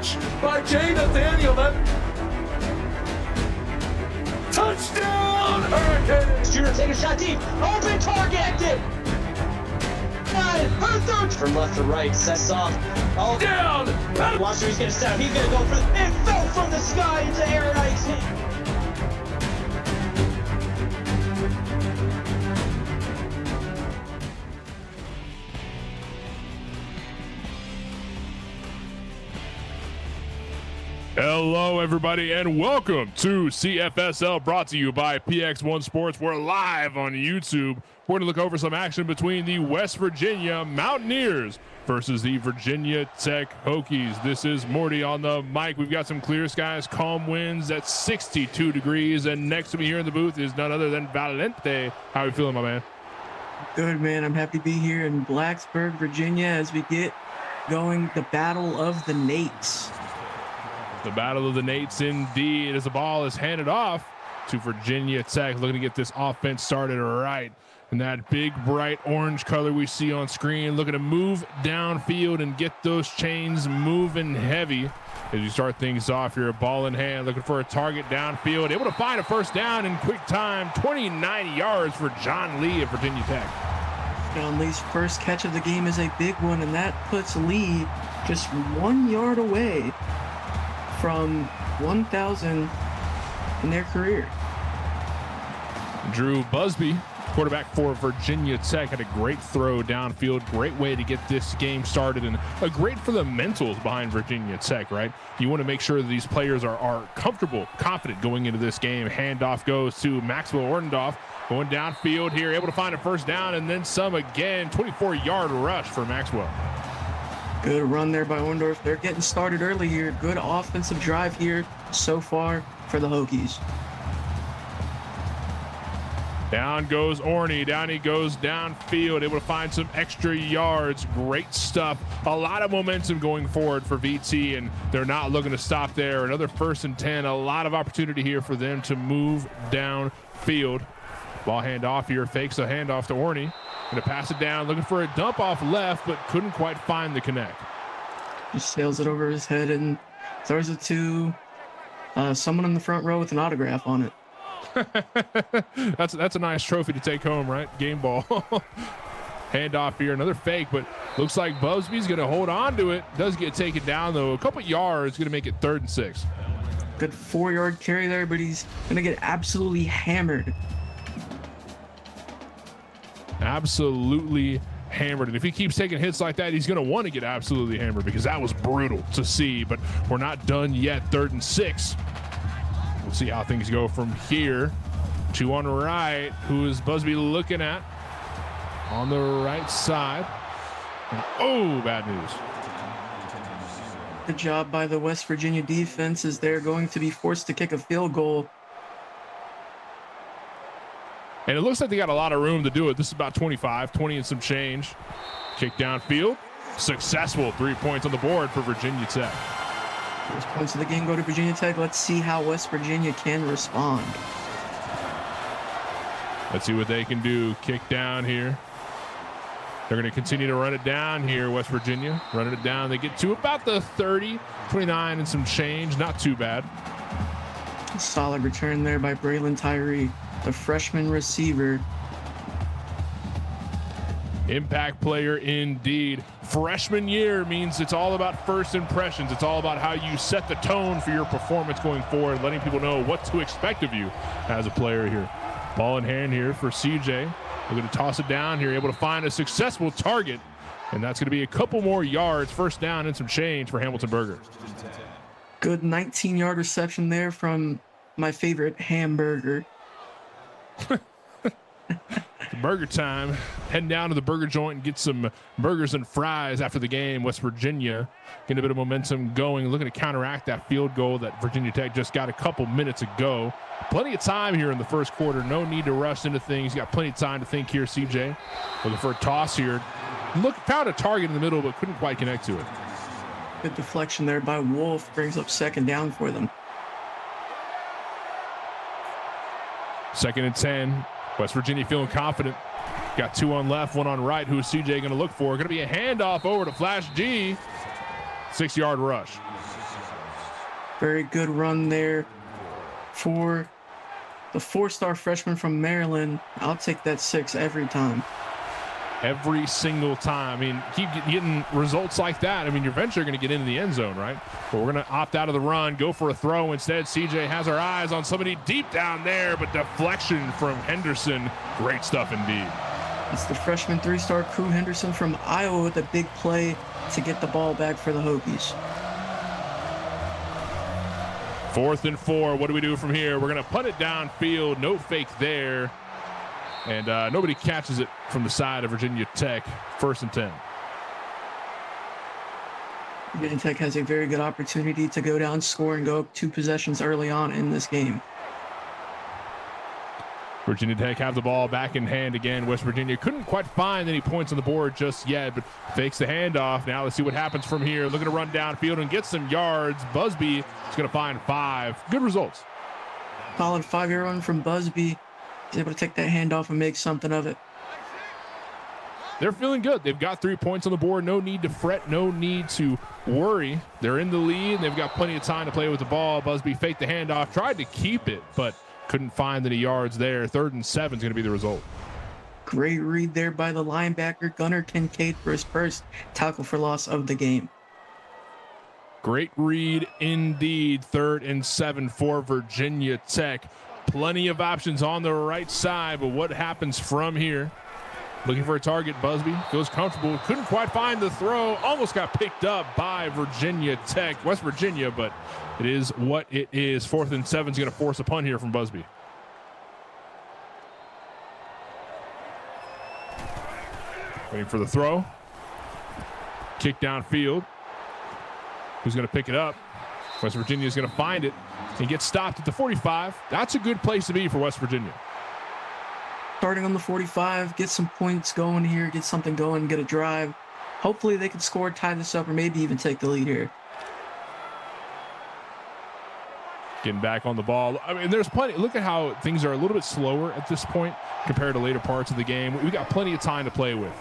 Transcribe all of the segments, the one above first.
catch by Jay Nathaniel. Touchdown, Hurricanes! Junior take a shot deep. Open target. Her third from left to right. Sets off. Oh, Down! watch who he's gonna set up. He's gonna go for it. Fell from the sky into Aaron Ike's hand. Hello, everybody, and welcome to CFSL, brought to you by PX1 Sports. We're live on YouTube. We're going to look over some action between the West Virginia Mountaineers versus the Virginia Tech Hokies. This is Morty on the mic. We've got some clear skies, calm winds at 62 degrees, and next to me here in the booth is none other than Valente. How are you feeling, my man? Good, man. I'm happy to be here in Blacksburg, Virginia, as we get going the Battle of the Nates. The Battle of the Nates, indeed, as the ball is handed off to Virginia Tech, looking to get this offense started right. And that big, bright orange color we see on screen, looking to move downfield and get those chains moving heavy. As you start things off here, ball in hand, looking for a target downfield, able to find a first down in quick time, 29 yards for John Lee of Virginia Tech. John Lee's first catch of the game is a big one, and that puts Lee just 1 yard away from 1,000 in their career. Drew Busby, quarterback for Virginia Tech, had a great throw downfield, great way to get this game started, and a great for the mentals behind Virginia Tech, right? You want to make sure that these players are comfortable, confident going into this game. Handoff goes to Maxwell Ordendorf, going downfield here, able to find a first down, and then some again. 24-yard rush for Maxwell. Good run there by Orndorff. They're getting started early here. Good offensive drive here so far for the Hokies. Down goes Orney. Down he goes downfield, able to find some extra yards. Great stuff. A lot of momentum going forward for VT, and they're not looking to stop there. Another 1st and 10. A lot of opportunity here for them to move downfield. Ball handoff here. Fakes a handoff to Orney. Going to pass it down, looking for a dump off left, but couldn't quite find the connect. Just sails it over his head and throws it to someone in the front row with an autograph on it. That's a nice trophy to take home, right? Game ball. Handoff here, another fake, but looks like Busby's going to hold on to it. Does get taken down, though. A couple yards, going to make it 3rd and 6. Good 4-yard carry there, but he's going to get absolutely hammered. Absolutely hammered. And if he keeps taking hits like that, he's going to want to get absolutely hammered, because that was brutal to see. But we're not done yet. 3rd and 6. We'll see how things go from here. 2 on the right. Who is Busby looking at? On the right side. And, oh, bad news. Good job by the West Virginia defense, as they're going to be forced to kick a field goal. And it looks like they got a lot of room to do it. This is about 25, 20 and some change. Kick downfield. Successful. 3 points on the board for Virginia Tech. First points of the game go to Virginia Tech. Let's see how West Virginia can respond. Let's see what they can do. Kick down here. They're going to continue to run it down here, West Virginia. Running it down. They get to about the 30, 29 and some change. Not too bad. Solid return there by Braylon Tyree, the freshman receiver. Impact player indeed. Freshman year means it's all about first impressions. It's all about how you set the tone for your performance going forward, letting people know what to expect of you as a player here. Ball in hand here for CJ. They're going to toss it down here, able to find a successful target, and that's going to be a couple more yards, first down and some change for Hamilton Burger. Good 19-yard reception there from my favorite Hamburger. Burger time. Heading down to the burger joint and get some burgers and fries after the game. West Virginia getting a bit of momentum going, looking to counteract that field goal that Virginia Tech just got a couple minutes ago. Plenty of time here in the first quarter. No need to rush into things. Got plenty of time to think here, CJ. Looking for a toss here. Found a target in the middle, but couldn't quite connect to it. Good deflection there by Wolf. Brings up 2nd down for them. 2nd and 10. West Virginia feeling confident. Got 2 on left, 1 on right. Who is CJ going to look for? Going to be a handoff over to Flash G. 6-yard rush. Very good run there for the 4-star freshman from Maryland. I'll take that 6 every time. Every single time. I mean, keep getting results like that. I mean, you're eventually going to get into the end zone, right? But we're going to opt out of the run, go for a throw. Instead, CJ has our eyes on somebody deep down there, but deflection from Henderson. Great stuff indeed. It's the freshman 3-star Crew Henderson from Iowa with a big play to get the ball back for the Hokies. 4th and 4. What do we do from here? We're going to punt it downfield. No fake there. And nobody catches it from the side of Virginia Tech. 1st and 10. Virginia Tech has a very good opportunity to go down, score, and go up 2 possessions early on in this game. Virginia Tech have the ball back in hand again. West Virginia couldn't quite find any points on the board just yet, but fakes the handoff. Now let's see what happens from here. Looking to run downfield and get some yards. Busby is going to find 5. Good results. Solid 5-yard run from Busby. He's able to take that handoff and make something of it. They're feeling good. They've got 3 points on the board. No need to fret. No need to worry. They're in the lead. They've got plenty of time to play with the ball. Busby faked the handoff, tried to keep it, but couldn't find any yards there. 3rd and 7 is going to be the result. Great read there by the linebacker, Gunnar Kincaid, for his first tackle for loss of the game. Great read indeed. 3rd and 7 for Virginia Tech. Plenty of options on the right side, but what happens from here? Looking for a target. Busby feels comfortable. Couldn't quite find the throw. Almost got picked up by Virginia Tech, West Virginia, but it is what it is. 4th and 7 is going to force a punt here from Busby. Waiting for the throw. Kick downfield. Who's going to pick it up? West Virginia is going to find it and get stopped at the 45. That's a good place to be for West Virginia. Starting on the 45, get some points going here, get something going, get a drive. Hopefully they can score, tie this up, or maybe even take the lead here. Getting back on the ball. I mean, there's plenty. Look at how things are a little bit slower at this point compared to later parts of the game. We got plenty of time to play with.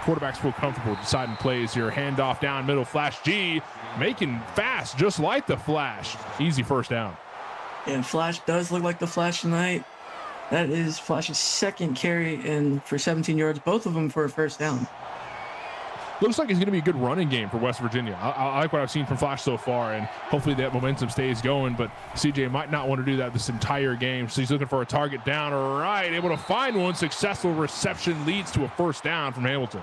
Quarterbacks feel comfortable deciding plays here. Handoff down middle. Flash G making fast, just like the Flash. Easy 1st down. And Flash does look like the Flash tonight. That is Flash's 2nd carry and for 17 yards, both of them for a 1st down. Looks like it's going to be a good running game for West Virginia. I like what I've seen from Flash so far, and hopefully that momentum stays going, but CJ might not want to do that this entire game, so he's looking for a target down. All right, able to find one. Successful reception leads to a 1st down from Hamilton.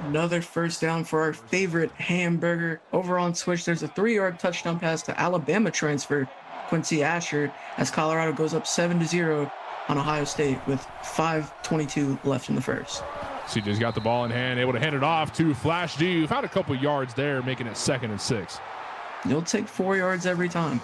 Another 1st down for our favorite Hamburger. Over on Switch, there's a 3-yard touchdown pass to Alabama transfer Quincy Asher as Colorado goes up 7-0 on Ohio State with 5:22 left in the 1st. CJ's got the ball in hand, able to hand it off to Flash G. Found a couple yards there, making it 2nd and 6. You'll take 4 yards every time.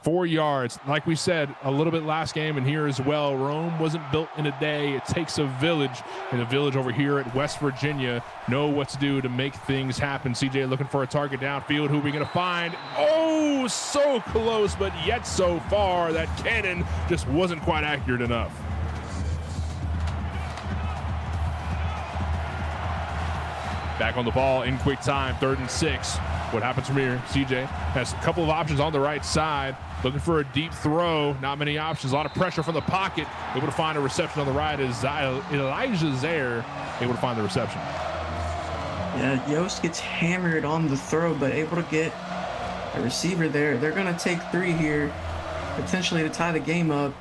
4 yards. Like we said a little bit last game and here as well, Rome wasn't built in a day. It takes a village, and the village over here at West Virginia know what to do to make things happen. CJ looking for a target downfield. Who are we going to find? Oh, so close, but yet so far. That cannon just wasn't quite accurate enough. Back on the ball in quick time, 3rd and 6. What happens from here? CJ has a couple of options on the right side. Looking for a deep throw. Not many options. A lot of pressure from the pocket. Able to find a reception on the right is Elijah Zaire. Able to find the reception. Yeah, Yost gets hammered on the throw, but able to get a receiver there. They're going to take 3 here, potentially to tie the game up.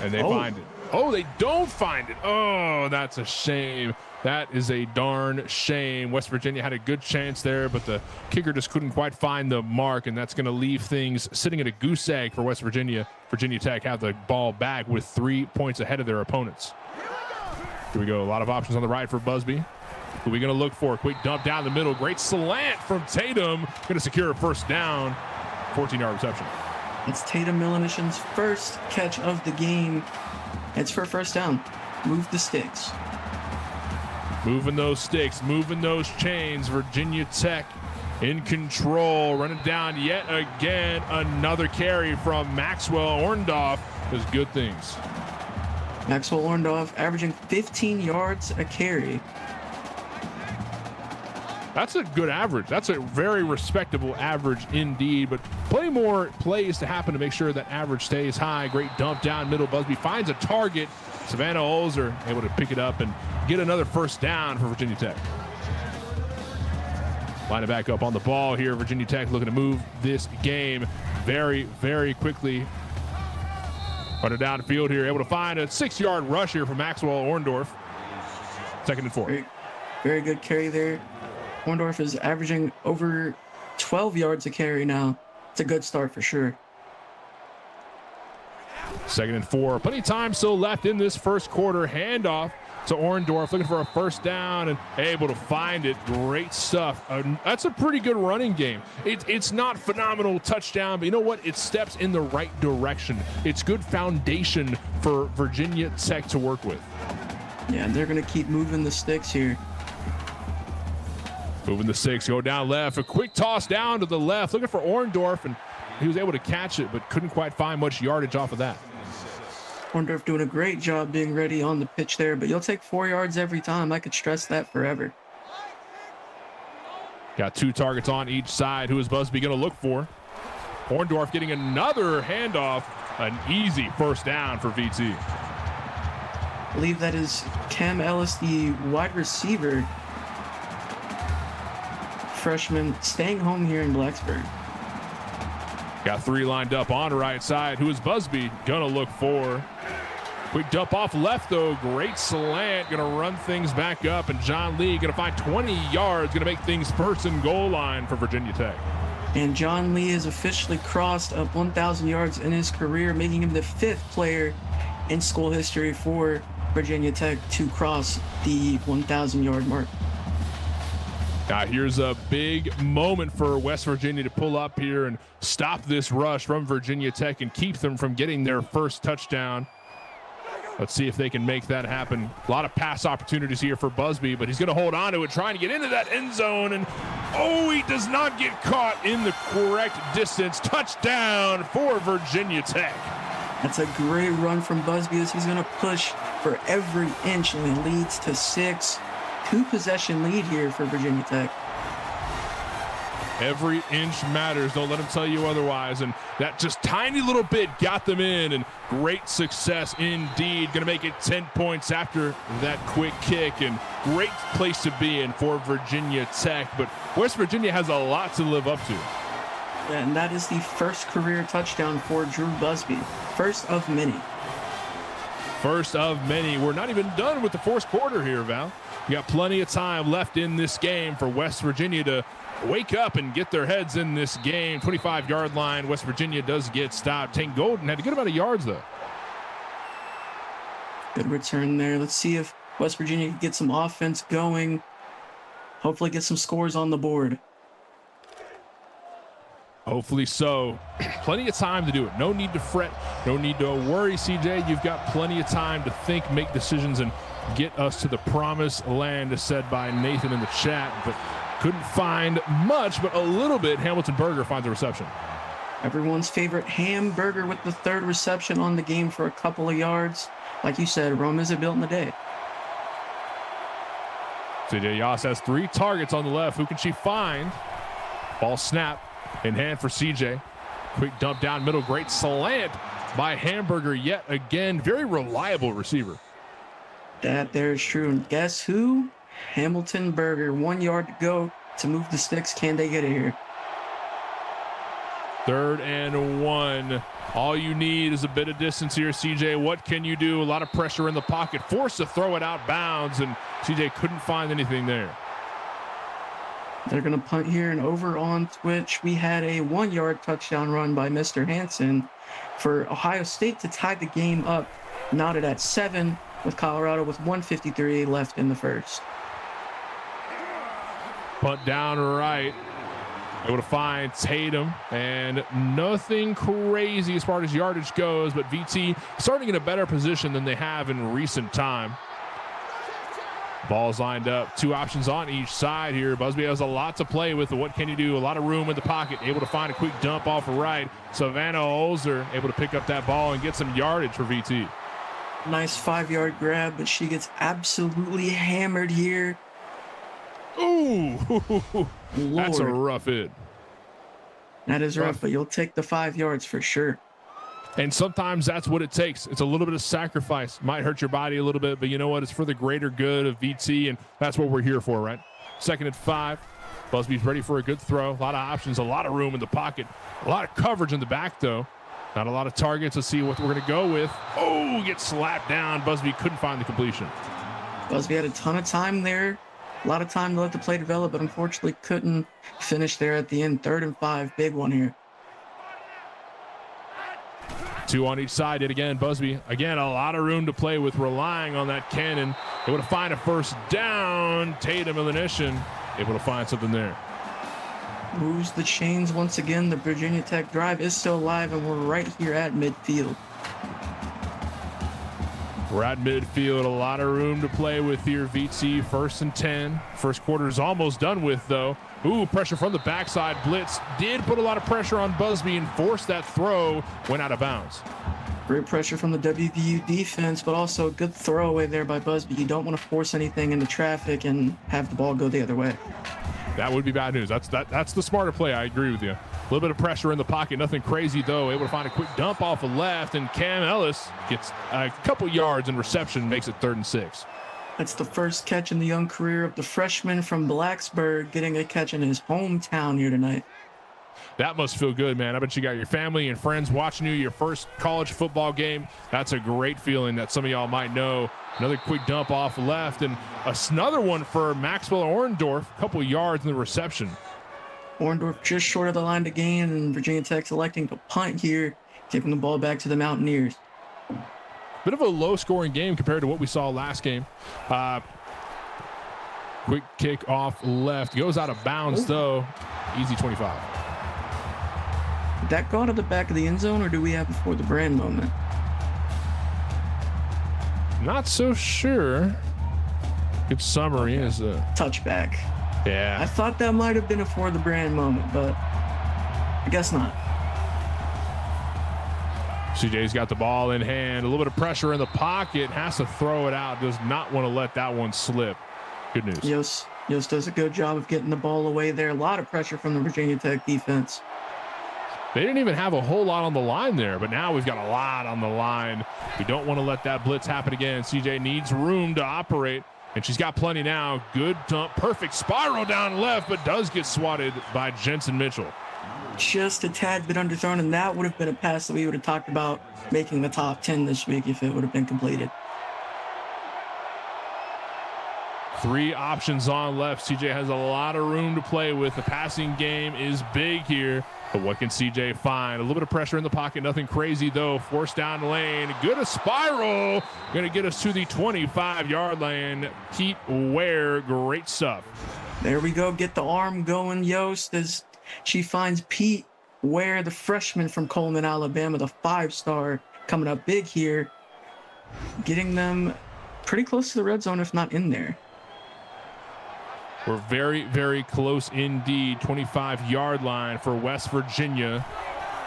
And they find it. Oh, they don't find it. Oh, that's a shame. That is a darn shame. West Virginia had a good chance there, but the kicker just couldn't quite find the mark, and that's going to leave things sitting at a goose egg for West Virginia. Virginia Tech have the ball back with 3 points ahead of their opponents. Here we go. A lot of options on the right for Busby. Who are we going to look for? Quick dump down the middle. Great slant from Tatum. Going to secure a 1st down. 14-yard reception. It's Tatum Milanishin's first catch of the game. It's for a 1st down. Move the sticks. Moving those sticks, moving those chains. Virginia Tech in control. Running down yet again. Another carry from Maxwell Orndorff. Does good things. Maxwell Orndorff averaging 15 yards a carry. That's a good average. That's a very respectable average indeed, but plenty more plays to happen to make sure that average stays high. Great dump down middle. Busby finds a target. Savannah Olser able to pick it up and get another first down for Virginia Tech. Line it back up on the ball here. Virginia Tech looking to move this game very, very quickly. Running downfield here, able to find a 6-yard rush here from Maxwell Orndorff. 2nd and 4. Very, very good carry there. Orndorff is averaging over 12 yards a carry now. It's a good start for sure. 2nd and 4. Plenty of time still left in this first quarter. Handoff to Orndorff, looking for a first down and able to find it. Great stuff. That's a pretty good running game. It's not phenomenal touchdown, but you know what? It steps in the right direction. It's good foundation for Virginia Tech to work with. Yeah, and they're going to keep moving the sticks here. Moving the 6, go down left. A quick toss down to the left, looking for Orndorff, and he was able to catch it, but couldn't quite find much yardage off of that. Orndorff doing a great job being ready on the pitch there, but you'll take 4 yards every time. I could stress that forever. Got 2 targets on each side. Who is Busby going to look for? Orndorff getting another handoff. An easy first down for VT. I believe that is Cam Ellis, the wide receiver. Freshman staying home here in Blacksburg. Got 3 lined up on the right side. Who is Busby going to look for? Quick dump off left, though. Great slant. Going to run things back up. And John Lee going to find 20 yards. Going to make things first and goal line for Virginia Tech. And John Lee has officially crossed up 1,000 yards in his career, making him the 5th player in school history for Virginia Tech to cross the 1,000-yard mark. Now here's a big moment for West Virginia to pull up here and stop this rush from Virginia Tech and keep them from getting their first touchdown. Let's see if they can make that happen. A lot of pass opportunities here for Busby, but he's going to hold on to it, trying to get into that end zone. And he does not get caught in the correct distance. Touchdown for Virginia Tech. That's a great run from Busby as he's going to push for every inch, and it leads to 6. 2-possession lead here for Virginia Tech. Every inch matters. Don't let them tell you otherwise. And that just tiny little bit got them in, and great success indeed. Going to make it 10 points after that quick kick, and great place to be in for Virginia Tech. But West Virginia has a lot to live up to. And that is the first career touchdown for Drew Busby. First of many. First of many. We're not even done with the fourth quarter here, Val. We got plenty of time left in this game for West Virginia to wake up and get their heads in this game. 25-yard line. West Virginia does get stopped. Tank Golden had a good amount of yards, though. Good return there. Let's see if West Virginia can get some offense going. Hopefully get some scores on the board. Hopefully so. Plenty of time to do it. No need to fret. No need to worry, CJ. You've got plenty of time to think, make decisions, and get us to the promised land, as said by Nathan in the chat. But couldn't find much, but a little bit. Hamilton Berger finds a reception. Everyone's favorite Hamburger with the 3rd reception on the game for a couple of yards. Like you said, Rome isn't built in a day. CJ Yas has 3 targets on the left. Who can she find? Ball snap in hand for CJ. Quick dump down middle. Great slant by Hamburger yet again. Very reliable receiver. That there is true. And guess who? Hamilton Berger. 1 yard to go to move the sticks. Can they get it here? 3rd and 1. All you need is a bit of distance here, CJ. What can you do? A lot of pressure in the pocket. Forced to throw it out bounds, and CJ couldn't find anything there. They're going to punt here, and over on Twitch, we had a 1-yard touchdown run by Mr. Hansen for Ohio State to tie the game up, knotted at 7, with Colorado with 1:53 left in the first. Punt down right. Able to find Tatum, and nothing crazy as far as yardage goes, but VT starting in a better position than they have in recent time. Ball's lined up. 2 options on each side here. Busby has a lot to play with. What can you do? A lot of room in the pocket. Able to find a quick dump off the right. Savannah Olser able to pick up that ball and get some yardage for VT. Nice 5-yard grab, but she gets absolutely hammered here. Ooh, that's a Lord. rough hit. That is rough, but you'll take the 5 yards for sure. And sometimes that's what it takes. It's a little bit of sacrifice. Might hurt your body a little bit, but you know what? It's for the greater good of VT, and that's what we're here for, right? 2nd and 5. Busby's ready for a good throw. A lot of options, a lot of room in the pocket. A lot of coverage in the back, though. Not a lot of targets. Let's see what we're going to go with. Oh, gets slapped down. Busby couldn't find the completion. Busby had a ton of time there. A lot of time to let the play develop, but unfortunately couldn't finish there at the end. 3rd and 5. Big one here. 2 on each side. Yet again, Busby. Again, a lot of room to play with, relying on that cannon. Able to find a first down. Tatum Illumination able to find something there. Moves the chains once again. The Virginia Tech drive is still alive, and we're right here at midfield. We're at midfield. A lot of room to play with here. VT 1st and 10. First quarter is almost done with, though. Ooh, pressure from the backside. Blitz did put a lot of pressure on Busby and forced that throw. Went out of bounds. Great pressure from the WVU defense, but also a good throwaway there by Busby. You don't want to force anything into traffic and have the ball go the other way. That would be bad news. That's the smarter play. I agree with you. A little bit of pressure in the pocket. Nothing crazy, though. Able to find a quick dump off the left, and Cam Ellis gets a couple yards in reception, makes it 3rd and 6. That's the first catch in the young career of the freshman from Blacksburg, getting a catch in his hometown here tonight. That must feel good, man. I bet you got your family and friends watching you, your first college football game. That's a great feeling that some of y'all might know. Another quick dump off left, and another one for Maxwell Orndorff. A couple yards in the reception. Orndorff just short of the line to gain, and Virginia Tech electing to punt here, taking the ball back to the Mountaineers. Bit of a low-scoring game compared to what we saw last game. Quick kick off left. Goes out of bounds, though. Easy 25. Did that go out of the back of the end zone, or do we have before the brand moment? Not so sure. Good summary is a touchback. Yeah. I thought that might have been a for the brand moment, but I guess not. CJ's got the ball in hand. A little bit of pressure in the pocket. Has to throw it out. Does not want to let that one slip. Good news. Yost does a good job of getting the ball away there. A lot of pressure from the Virginia Tech defense. They didn't even have a whole lot on the line there, but now we've got a lot on the line. We don't want to let that blitz happen again. CJ needs room to operate, and she's got plenty now. Good dump, perfect spiral down left, but does get swatted by Jensen Mitchell. Just a tad bit underthrown, and that would have been a pass that we would have talked about making the top 10 this week if it would have been completed. 3 options on left. CJ has a lot of room to play with. The passing game is big here, but what can CJ find? A little bit of pressure in the pocket. Nothing crazy, though. Forced down the lane. Good a spiral. Going to get us to the 25-yard line. Pete Ware, great stuff. There we go. Get the arm going, Yost, as she finds Pete Ware, the freshman from Coleman, Alabama, the 5-star, coming up big here, getting them pretty close to the red zone, if not in there. We're very, very close indeed. 25-yard line for West Virginia.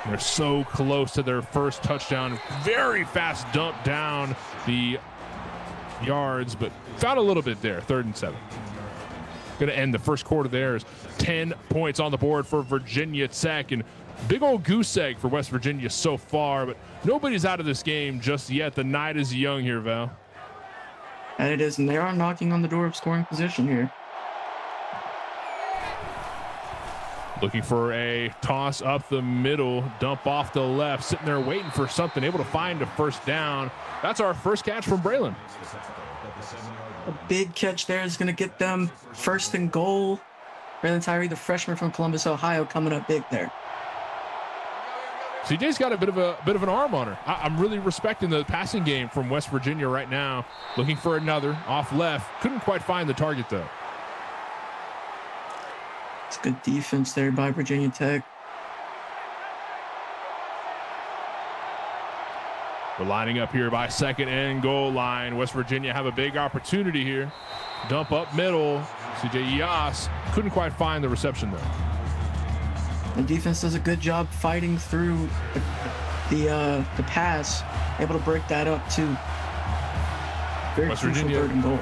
They're so close to their first touchdown. Very fast dump down the yards, but found a little bit there. 3rd and 7. Going to end the first quarter there is 10 points on the board for Virginia Tech, and big old goose egg for West Virginia so far, but nobody's out of this game just yet. The night is young here, Val. And it is, and they are knocking on the door of scoring position here. Looking for a toss up the middle, dump off the left, sitting there waiting for something, able to find a first down. That's our first catch from Braylon. A big catch there is going to get them 1st and goal. Braylon Tyree, the freshman from Columbus, Ohio, coming up big there. CJ's got a bit of an arm on her. I'm really respecting the passing game from West Virginia right now. Looking for another off left. Couldn't quite find the target, though. It's good defense there by Virginia Tech. We're lining up here by 2nd and goal line. West Virginia have a big opportunity here. Dump up middle. CJ Yas couldn't quite find the reception there. The defense does a good job fighting through the pass, able to break that up too. Very West crucial Virginia 3rd and goal.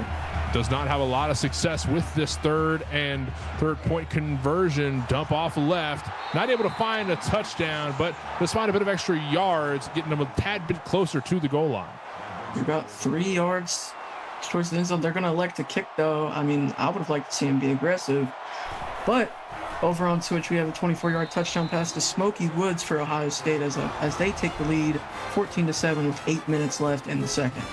does not have a lot of success with this third point conversion. Dump off left, not able to find a touchdown, but just find a bit of extra yards, getting them a tad bit closer to the goal line. You're about 3 yards towards the end zone. They're going to elect to kick, though. I mean, I would have liked to see him be aggressive. But over on Twitch, we have a 24-yard touchdown pass to Smokey Woods for Ohio State as they take the lead 14-7 with 8 minutes left in the second.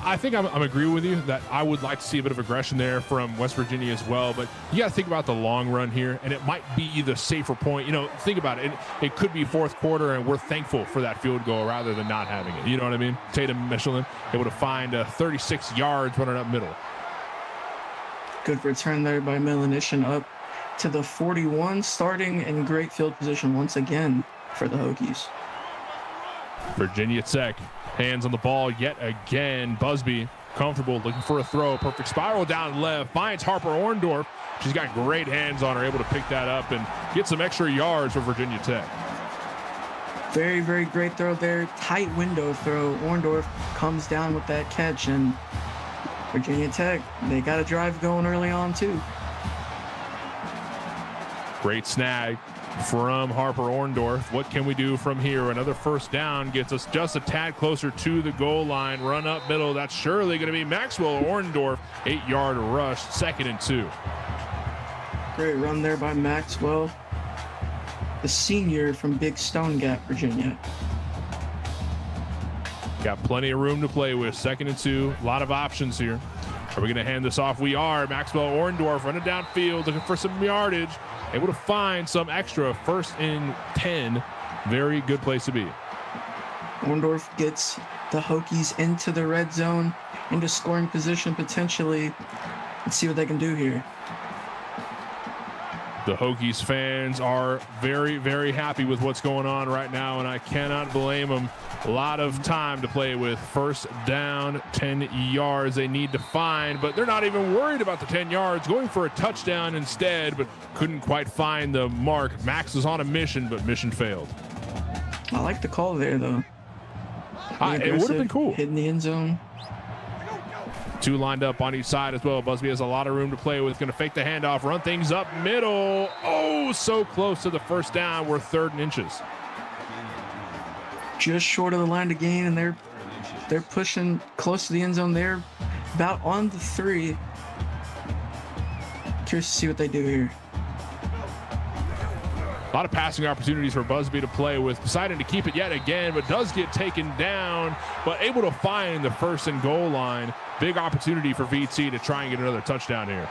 I think I'm agreeing with you that I would like to see a bit of aggression there from West Virginia as well, but you got to think about the long run here, and it might be the safer point. You know, think about it. It could be fourth quarter, and we're thankful for that field goal rather than not having it. You know what I mean? Tatum Michelin able to find 36 yards running up middle. Good return there by Melanishin up to the 41, starting in great field position once again for the Hokies. Virginia Tech. Hands on the ball yet again. Busby comfortable, looking for a throw. Perfect spiral down left. Finds Harper Orndorff. She's got great hands on her, able to pick that up and get some extra yards for Virginia Tech. Very, very great throw there. Tight window throw. Orndorff comes down with that catch, and Virginia Tech, they got a drive going early on too. Great snag from Harper Orndorff. What can we do from here? Another first down gets us just a tad closer to the goal line. Run up middle. That's surely going to be Maxwell Orndorff. 8-yard rush, 2nd and 2. Great run there by Maxwell, the senior from Big Stone Gap, Virginia. Got plenty of room to play with. 2nd and 2. A lot of options here. Are we going to hand this off? We are. Maxwell Orndorff running downfield, looking for some yardage. Able to find some extra. 1st and 10. Very good place to be. Orndorff gets the Hokies into the red zone, into scoring position potentially. Let's see what they can do here. The Hokies fans are very, very happy with what's going on right now, and I cannot blame them. A lot of time to play with. 1st down, 10 yards they need to find, but they're not even worried about the 10 yards. Going for a touchdown instead, but couldn't quite find the mark. Max was on a mission, but mission failed. I like the call there, though. It would have been cool. Hitting the end zone. 2 lined up on each side as well. Busby has a lot of room to play with. Going to fake the handoff, run things up middle. Oh, so close to the first down. We're 3rd and inches. Just short of the line to gain, and they're pushing close to the end zone. They're about on the 3. Curious to see what they do here. A lot of passing opportunities for Busby to play with, deciding to keep it yet again, but does get taken down, but able to find the 1st and goal line. Big opportunity for VT to try and get another touchdown here.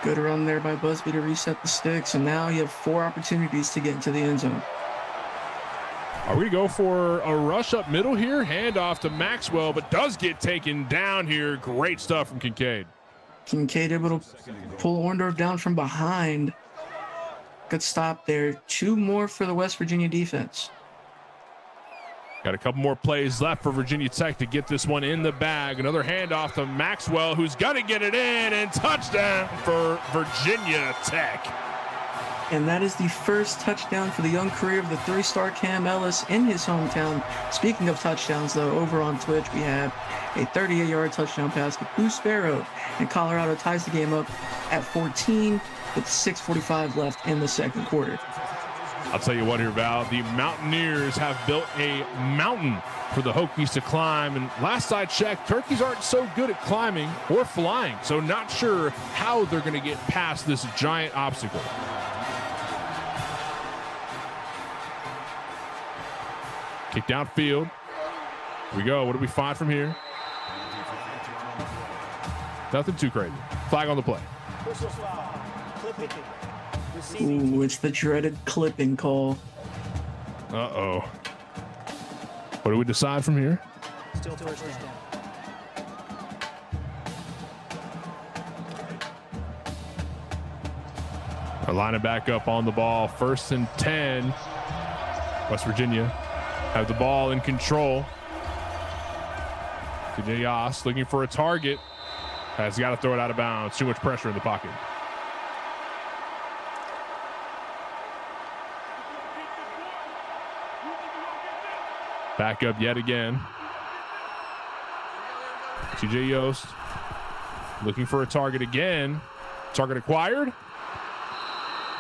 Good run there by Busby to reset the sticks, and now you have 4 opportunities to get into the end zone. Are we to go for a rush up middle here? Handoff to Maxwell, but does get taken down here. Great stuff from Kincaid. Kincaid able to pull Orndorff down from behind. Good stop there. 2 more for the West Virginia defense. Got a couple more plays left for Virginia Tech to get this one in the bag. Another handoff to Maxwell, who's going to get it in, and touchdown for Virginia Tech. And that is the first touchdown for the young career of the 3-star Cam Ellis in his hometown. Speaking of touchdowns, though, over on Twitch, we have a 38-yard touchdown pass to Pooh Sparrow, and Colorado ties the game up at 14 with 6:45 left in the second quarter. I'll tell you what here, Val. The Mountaineers have built a mountain for the Hokies to climb. And last I checked, turkeys aren't so good at climbing or flying. So not sure how they're going to get past this giant obstacle. Kick downfield. Here we go. What do we find from here? Nothing too crazy. Flag on the play. Ooh, it's the dreaded clipping call. Uh-oh. What do we decide from here? Still first down. Our lining back up on the ball. 1st and 10. West Virginia have the ball in control. TJ Yost looking for a target. Has got to throw it out of bounds. Too much pressure in the pocket. Back up yet again. TJ Yost looking for a target again. Target acquired.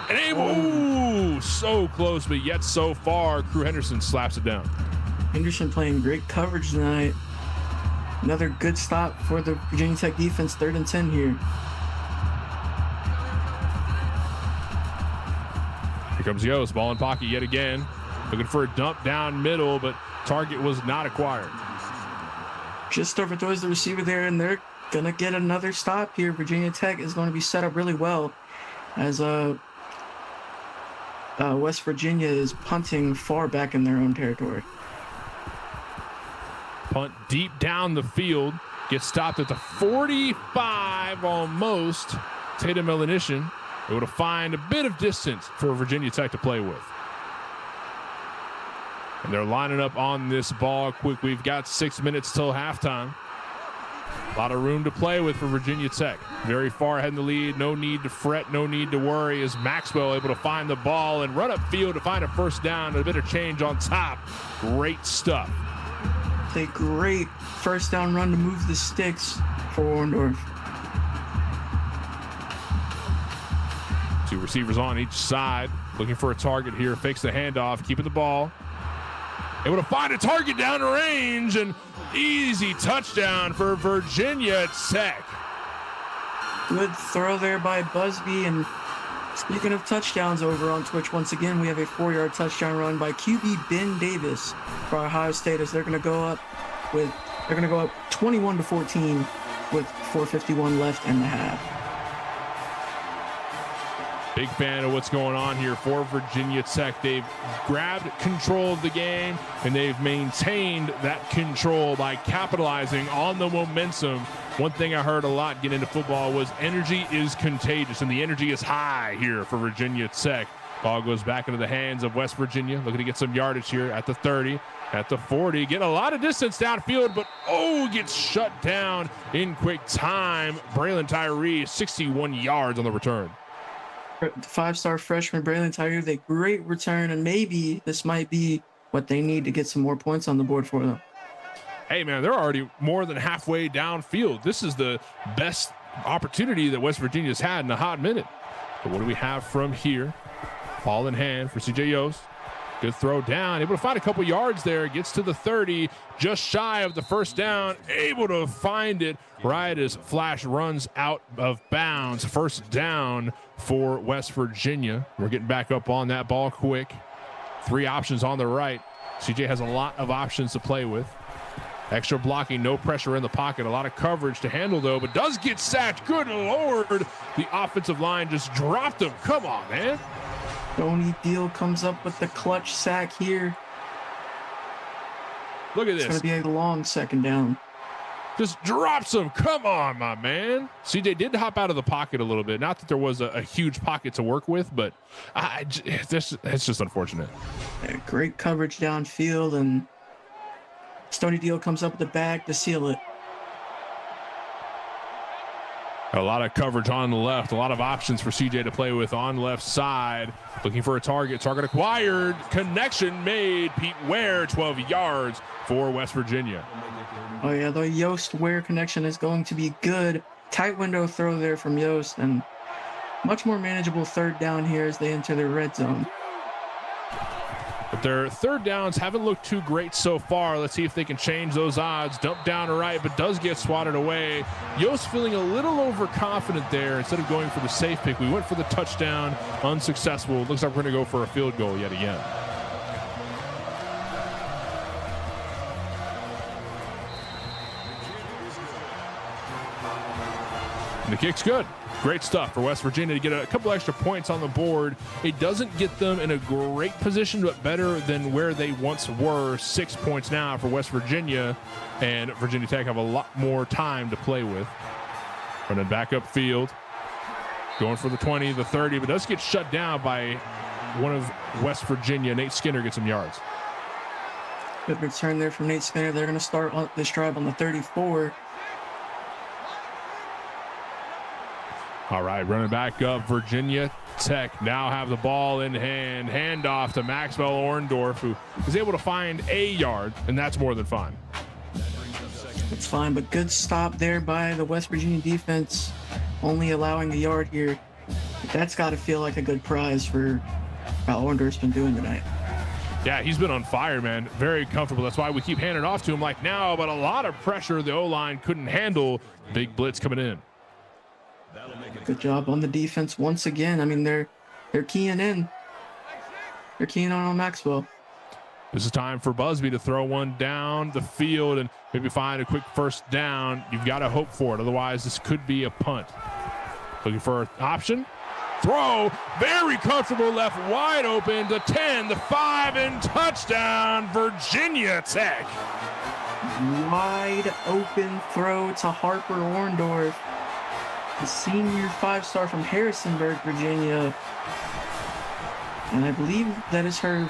And ooh, so close, but yet so far. Crew Henderson slaps it down. Henderson playing great coverage tonight. Another good stop for the Virginia Tech defense, 3rd and 10 here. Here comes Yost, ball in pocket yet again. Looking for a dump down middle, but target was not acquired. Just overthrows the receiver there, and they're going to get another stop here. Virginia Tech is going to be set up really well as West Virginia is punting far back in their own territory. Punt deep down the field. Gets stopped at the 45 almost. Tatum Melanishin able to find a bit of distance for Virginia Tech to play with. And they're lining up on this ball quick. We've got 6 minutes till halftime. A lot of room to play with for Virginia Tech. Very far ahead in the lead. No need to fret, no need to worry. As Maxwell able to find the ball and run upfield to find a first down and a bit of change on top. Great stuff. It's a great first down run to move the sticks for Orndorff. 2 receivers on each side. Looking for a target here. Fakes the handoff. Keeping the ball. Able to find a target down range, and easy touchdown for Virginia Tech. Good throw there by Busby. And speaking of touchdowns over on Twitch, once again, we have a 4-yard touchdown run by QB Ben Davis for Ohio State as they're going to go up 21-14 with 4:51 left in the half. Big fan of what's going on here for Virginia Tech. They've grabbed control of the game, and they've maintained that control by capitalizing on the momentum. One thing I heard a lot getting into football was energy is contagious, and the energy is high here for Virginia Tech. Ball goes back into the hands of West Virginia, looking to get some yardage here at the 30, at the 40. Get a lot of distance downfield, but gets shut down in quick time. Braylon Tyree, 61 yards on the return. The 5-star freshman Braylon Tyree with a great return, and maybe this might be what they need to get some more points on the board for them. Hey, man, they're already more than halfway downfield. This is the best opportunity that West Virginia's had in a hot minute. But what do we have from here? Ball in hand for C.J. Yost. Good throw down. Able to find a couple yards there. Gets to the 30. Just shy of the first down. Able to find it right as Flash runs out of bounds. First down for West Virginia. We're getting back up on that ball quick. 3 options on the right. CJ has a lot of options to play with. Extra blocking, no pressure in the pocket. A lot of coverage to handle, though, but does get sacked. Good Lord. The offensive line just dropped him. Come on, man. Tony Deal comes up with the clutch sack here. Look at this. It's going to be a long second down. Just drops him. Come on, my man. CJ did hop out of the pocket a little bit. Not that there was a huge pocket to work with, but it's just unfortunate. Great coverage downfield, and Stony Deal comes up with the bag to seal it. A lot of coverage on the left. A lot of options for CJ to play with on the left side. Looking for a target. Target acquired. Connection made. Pete Ware, 12 yards for West Virginia. Oh, yeah, the Yost-Ware connection is going to be good. Tight window throw there from Yost, and much more manageable third down here as they enter their red zone. But their third downs haven't looked too great so far. Let's see if they can change those odds. Dump down to right, but does get swatted away. Yost feeling a little overconfident there. Instead of going for the safe pick, we went for the touchdown. Unsuccessful. Looks like we're going to go for a field goal yet again. And the kick's good. Great stuff for West Virginia to get a couple extra points on the board. It doesn't get them in a great position, but better than where they once were. 6 points now for West Virginia, and Virginia Tech have a lot more time to play with. Running back up field, going for the 20, the 30, but does get shut down by one of West Virginia. Nate Skinner gets some yards. Good return there from Nate Skinner. They're going to start this drive on the 34. All right, running back up, Virginia Tech now have the ball in hand. Handoff to Maxwell Orndorff, who is able to find a yard, and that's more than fine. It's fine, but good stop there by the West Virginia defense, only allowing a yard here. That's got to feel like a good prize for how Orndorff's been doing tonight. Yeah, he's been on fire, man. Very comfortable. That's why we keep handing it off to him like now, but a lot of pressure the O-line couldn't handle. Big blitz coming in. Good job on the defense once again. I mean, they're keying in. They're keying on Maxwell. This is time for Busby to throw one down the field and maybe find a quick first down. You've got to hope for it. Otherwise, this could be a punt. Looking for an option. Throw, very comfortable, left wide open, the 10, the 5, and touchdown, Virginia Tech. Wide open throw to Harper Orndorff, the senior 5-star from Harrisonburg, Virginia. And I believe that is her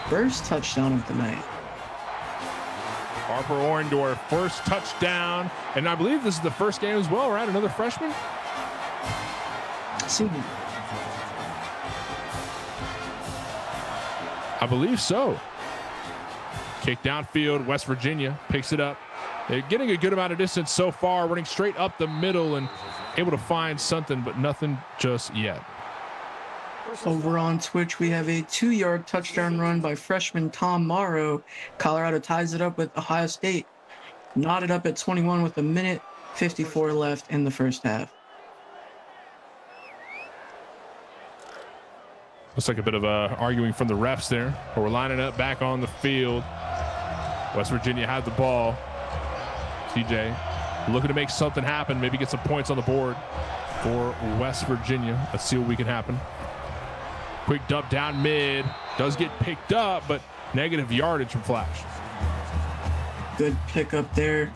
first touchdown of the night. Harper Orndorff, first touchdown, and I believe this is the first game as well, right? Another freshman? Senior. I believe so. Kick downfield, West Virginia picks it up. They're getting a good amount of distance so far, running straight up the middle and able to find something, but nothing just yet. Over on Twitch, we have a 2-yard touchdown run by freshman Tom Morrow. Colorado ties it up with Ohio State. Knotted up at 21 with 1:54 left in the first half. Looks like a bit of arguing from the refs there. But we're lining up back on the field. West Virginia had the ball. CJ looking to make something happen, maybe get some points on the board for West Virginia. Let's see what we can happen. Quick dump down mid. Does get picked up, but negative yardage from Flash. Good pickup there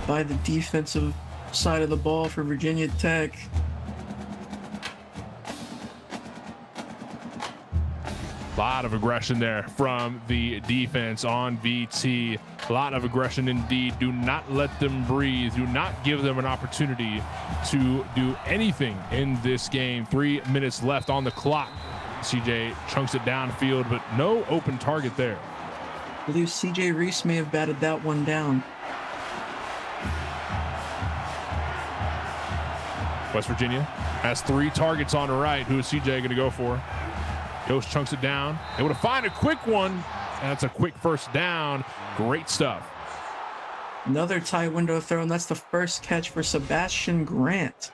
by the defensive side of the ball for Virginia Tech. A lot of aggression there from the defense on VT. A lot of aggression indeed. Do not let them breathe. Do not give them an opportunity to do anything in this game. 3 minutes left on the clock. CJ chunks it downfield, but no open target there. I believe CJ Reese may have batted that one down. West Virginia has 3 targets on the right. Who is CJ going to go for? Ghost chunks it down. Able to find a quick one. And that's a quick first down. Great stuff. Another tie window throw, and that's the first catch for Sebastian Grant.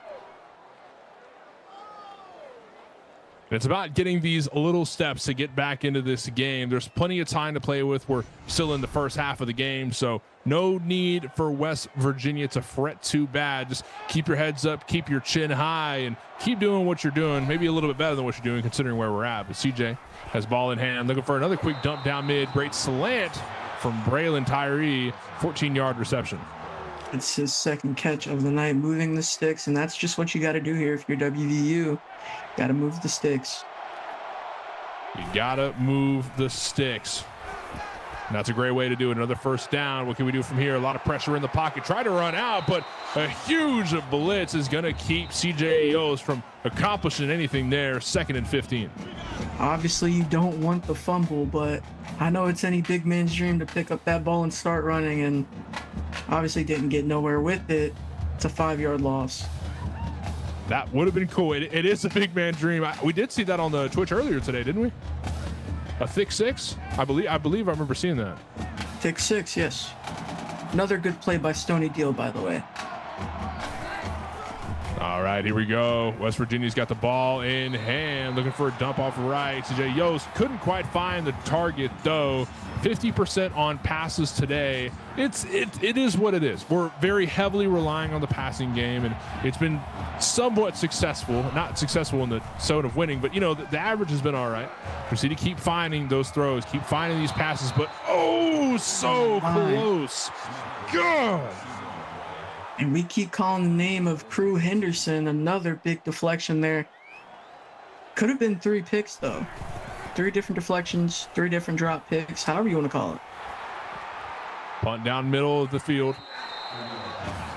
It's about getting these little steps to get back into this game. There's plenty of time to play with. We're still in the first half of the game, so no need for West Virginia to fret too bad. Just keep your heads up, keep your chin high, and keep doing what you're doing. Maybe a little bit better than what you're doing considering where we're at. But CJ has ball in hand, looking for another quick dump down mid. Great slant from Braylon Tyree, 14-yard reception. It's his second catch of the night, moving the sticks, and that's just what you got to do here if you're WVU. Got to move the sticks. You got to move the sticks. And that's a great way to do it. Another first down. What can we do from here? A lot of pressure in the pocket. Try to run out, but a huge blitz is going to keep CJ Eos from accomplishing anything there. 2nd and 15. Obviously, you don't want the fumble, but I know it's any big man's dream to pick up that ball and start running, and obviously didn't get nowhere with it. It's a 5-yard loss. That would have been cool. It is a big man dream. We did see that on the Twitch earlier today, didn't we? A thick 6? I believe I remember seeing that. Thick 6, yes. Another good play by Stony Deal, by the way. All right, here we go. West Virginia's got the ball in hand, looking for a dump off right. CJ Yost couldn't quite find the target, though. 50% on passes today. It is what it is. We're very heavily relying on the passing game, and it's been somewhat successful. Not successful in the zone of winning, but, you know, the average has been all right. We see to keep finding those throws, keep finding these passes, but so close. God. And we keep calling the name of Crew Henderson. Another big deflection there. Could have been 3 picks, though. 3 different deflections, 3 different drop picks, however you want to call it. Punt down middle of the field.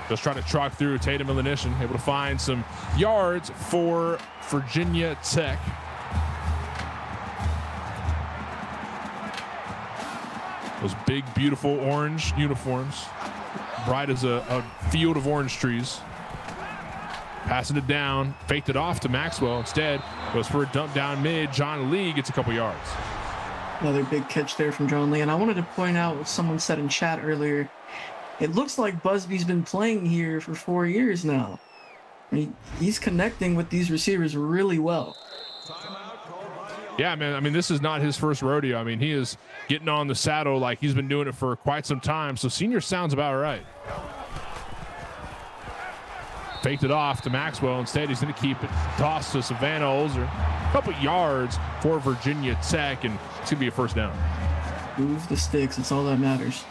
Just trying to truck through Tatum and Lanition. Able to find some yards for Virginia Tech. Those big, beautiful orange uniforms. bright as a field of orange trees. Passing it down, faked it off to Maxwell. Instead, goes for a dump down mid. John Lee gets a couple yards. Another big catch there from John Lee. And I wanted to point out what someone said in chat earlier. It looks like Busby's been playing here for 4 years now. He's connecting with these receivers really well. Yeah, man. I mean, this is not his first rodeo. I mean, he is getting on the saddle like he's been doing it for quite some time. So senior sounds about right. Faked it off to Maxwell. Instead, he's going to keep it tossed to Savannah Olser. A couple yards for Virginia Tech, and it's going to be a first down. Move the sticks. It's all that matters.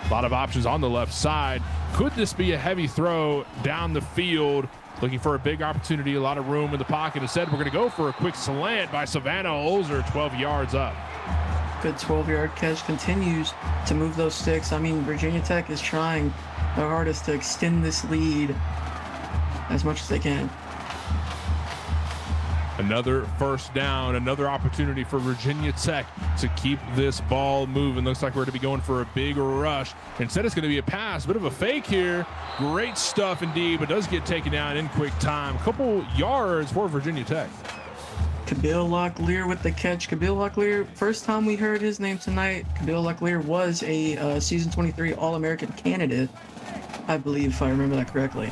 A lot of options on the left side. Could this be a heavy throw down the field? Looking for a big opportunity, a lot of room in the pocket. Instead, we're going to go for a quick slant by Savannah Olser, 12 yards up. Good 12-yard catch, continues to move those sticks. I mean, Virginia Tech is trying their hardest to extend this lead as much as they can. Another first down, another opportunity for Virginia Tech to keep this ball moving. Looks like we're going to be going for a big rush. Instead, it's going to be a pass. Bit of a fake here. Great stuff indeed, but does get taken down in quick time. A couple yards for Virginia Tech. Kabil Locklear with the catch. Kabil Locklear, first time we heard his name tonight. Kabil Locklear was a Season 23 All-American candidate, I believe, if I remember that correctly.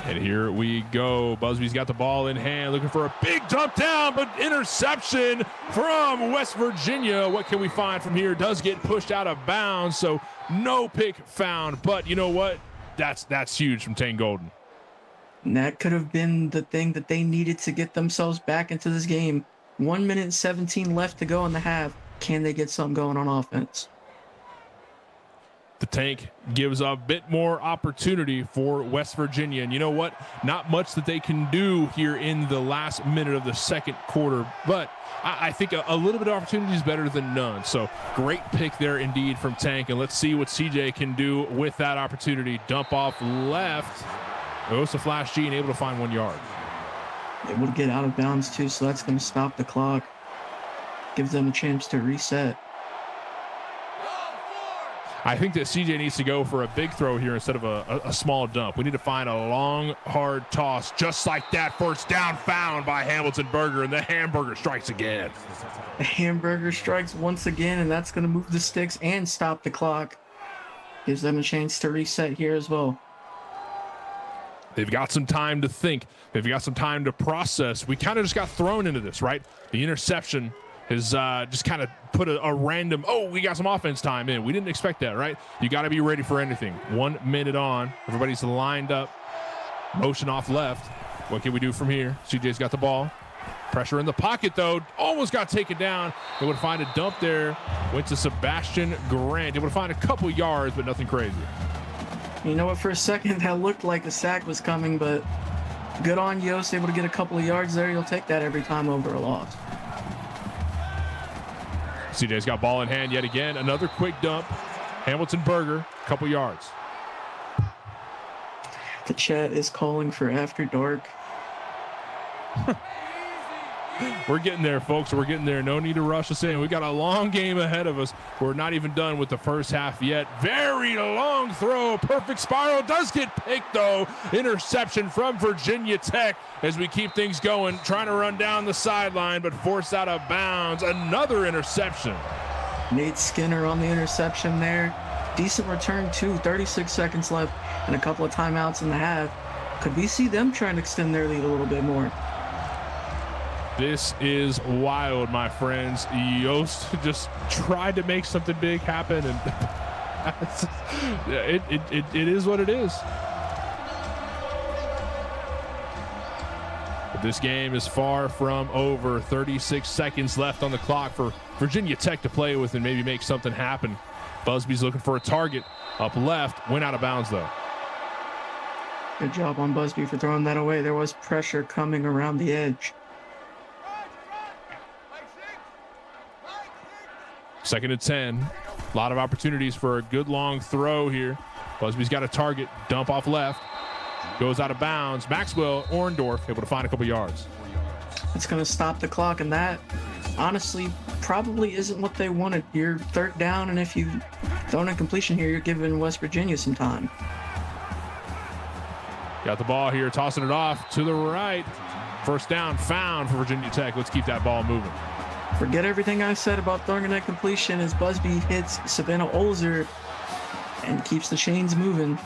And here we go. Busby's got the ball in hand, looking for a big dump down, but interception from West Virginia. What can we find from here? Does get pushed out of bounds, so no pick found. But you know what? That's huge from Tane Golden. And that could have been the thing that they needed to get themselves back into this game. 1 minute and 17 left to go in the half. Can they get something going on offense? The Tank gives a bit more opportunity for West Virginia. And you know what? Not much that they can do here in the last minute of the second quarter. But I think a little bit of opportunity is better than none. So great pick there indeed from Tank. And let's see what CJ can do with that opportunity. Dump off left. Goes to Flash G and able to find 1 yard. Able to get out of bounds too, so that's going to stop the clock. Gives them a chance to reset. I think that CJ needs to go for a big throw here instead of a small dump. We need to find a long, hard toss, just like that. First down found by Hamilton Burger, and the hamburger strikes again. The hamburger strikes once again, and that's going to move the sticks and stop the clock. Gives them a chance to reset here as well. They've got some time to think. They've got some time to process. We kind of just got thrown into this, right? The interception has just kind of put a random, we got some offense time in. We didn't expect that, right? You got to be ready for anything. 1 minute on. Everybody's lined up. Motion off left. What can we do from here? CJ's got the ball. Pressure in the pocket, though. Almost got taken down. Able to find a dump there. Went to Sebastian Grant. Able to find a couple yards, but nothing crazy. You know what? For a second, that looked like a sack was coming, but good on Yost. Able to get a couple of yards there. You'll take that every time over a loss. CJ's got ball in hand yet again. Another quick dump. Hamilton Burger, couple yards. The chat is calling for after dark. We're getting there, folks. We're getting there. No need to rush us in. We got a long game ahead of us. We're not even done with the first half yet. Very long throw. Perfect spiral. Does get picked, though. Interception from Virginia Tech as we keep things going. Trying to run down the sideline, but forced out of bounds. Another interception. Nate Skinner on the interception there. Decent return, too. 36 seconds left and a couple of timeouts in the half. Could we see them trying to extend their lead a little bit more? This is wild, my friends. Yost just tried to make something big happen, and it is what it is. But this game is far from over. 36 seconds left on the clock for Virginia Tech to play with and maybe make something happen. Busby's looking for a target up left. Went out of bounds, though. Good job on Busby for throwing that away. There was pressure coming around the edge. 2nd and 10. A lot of opportunities for a good long throw here. Busby's got a target. Dump off left. Goes out of bounds. Maxwell Orndorff able to find a couple yards. It's going to stop the clock, and that honestly probably isn't what they wanted. You're third down, and if you throw an incompletion here, you're giving West Virginia some time. Got the ball here, tossing it off to the right. First down found for Virginia Tech. Let's keep that ball moving. Forget everything I said about throwing an incompletion as Busby hits Savannah Olzer and keeps the chains moving.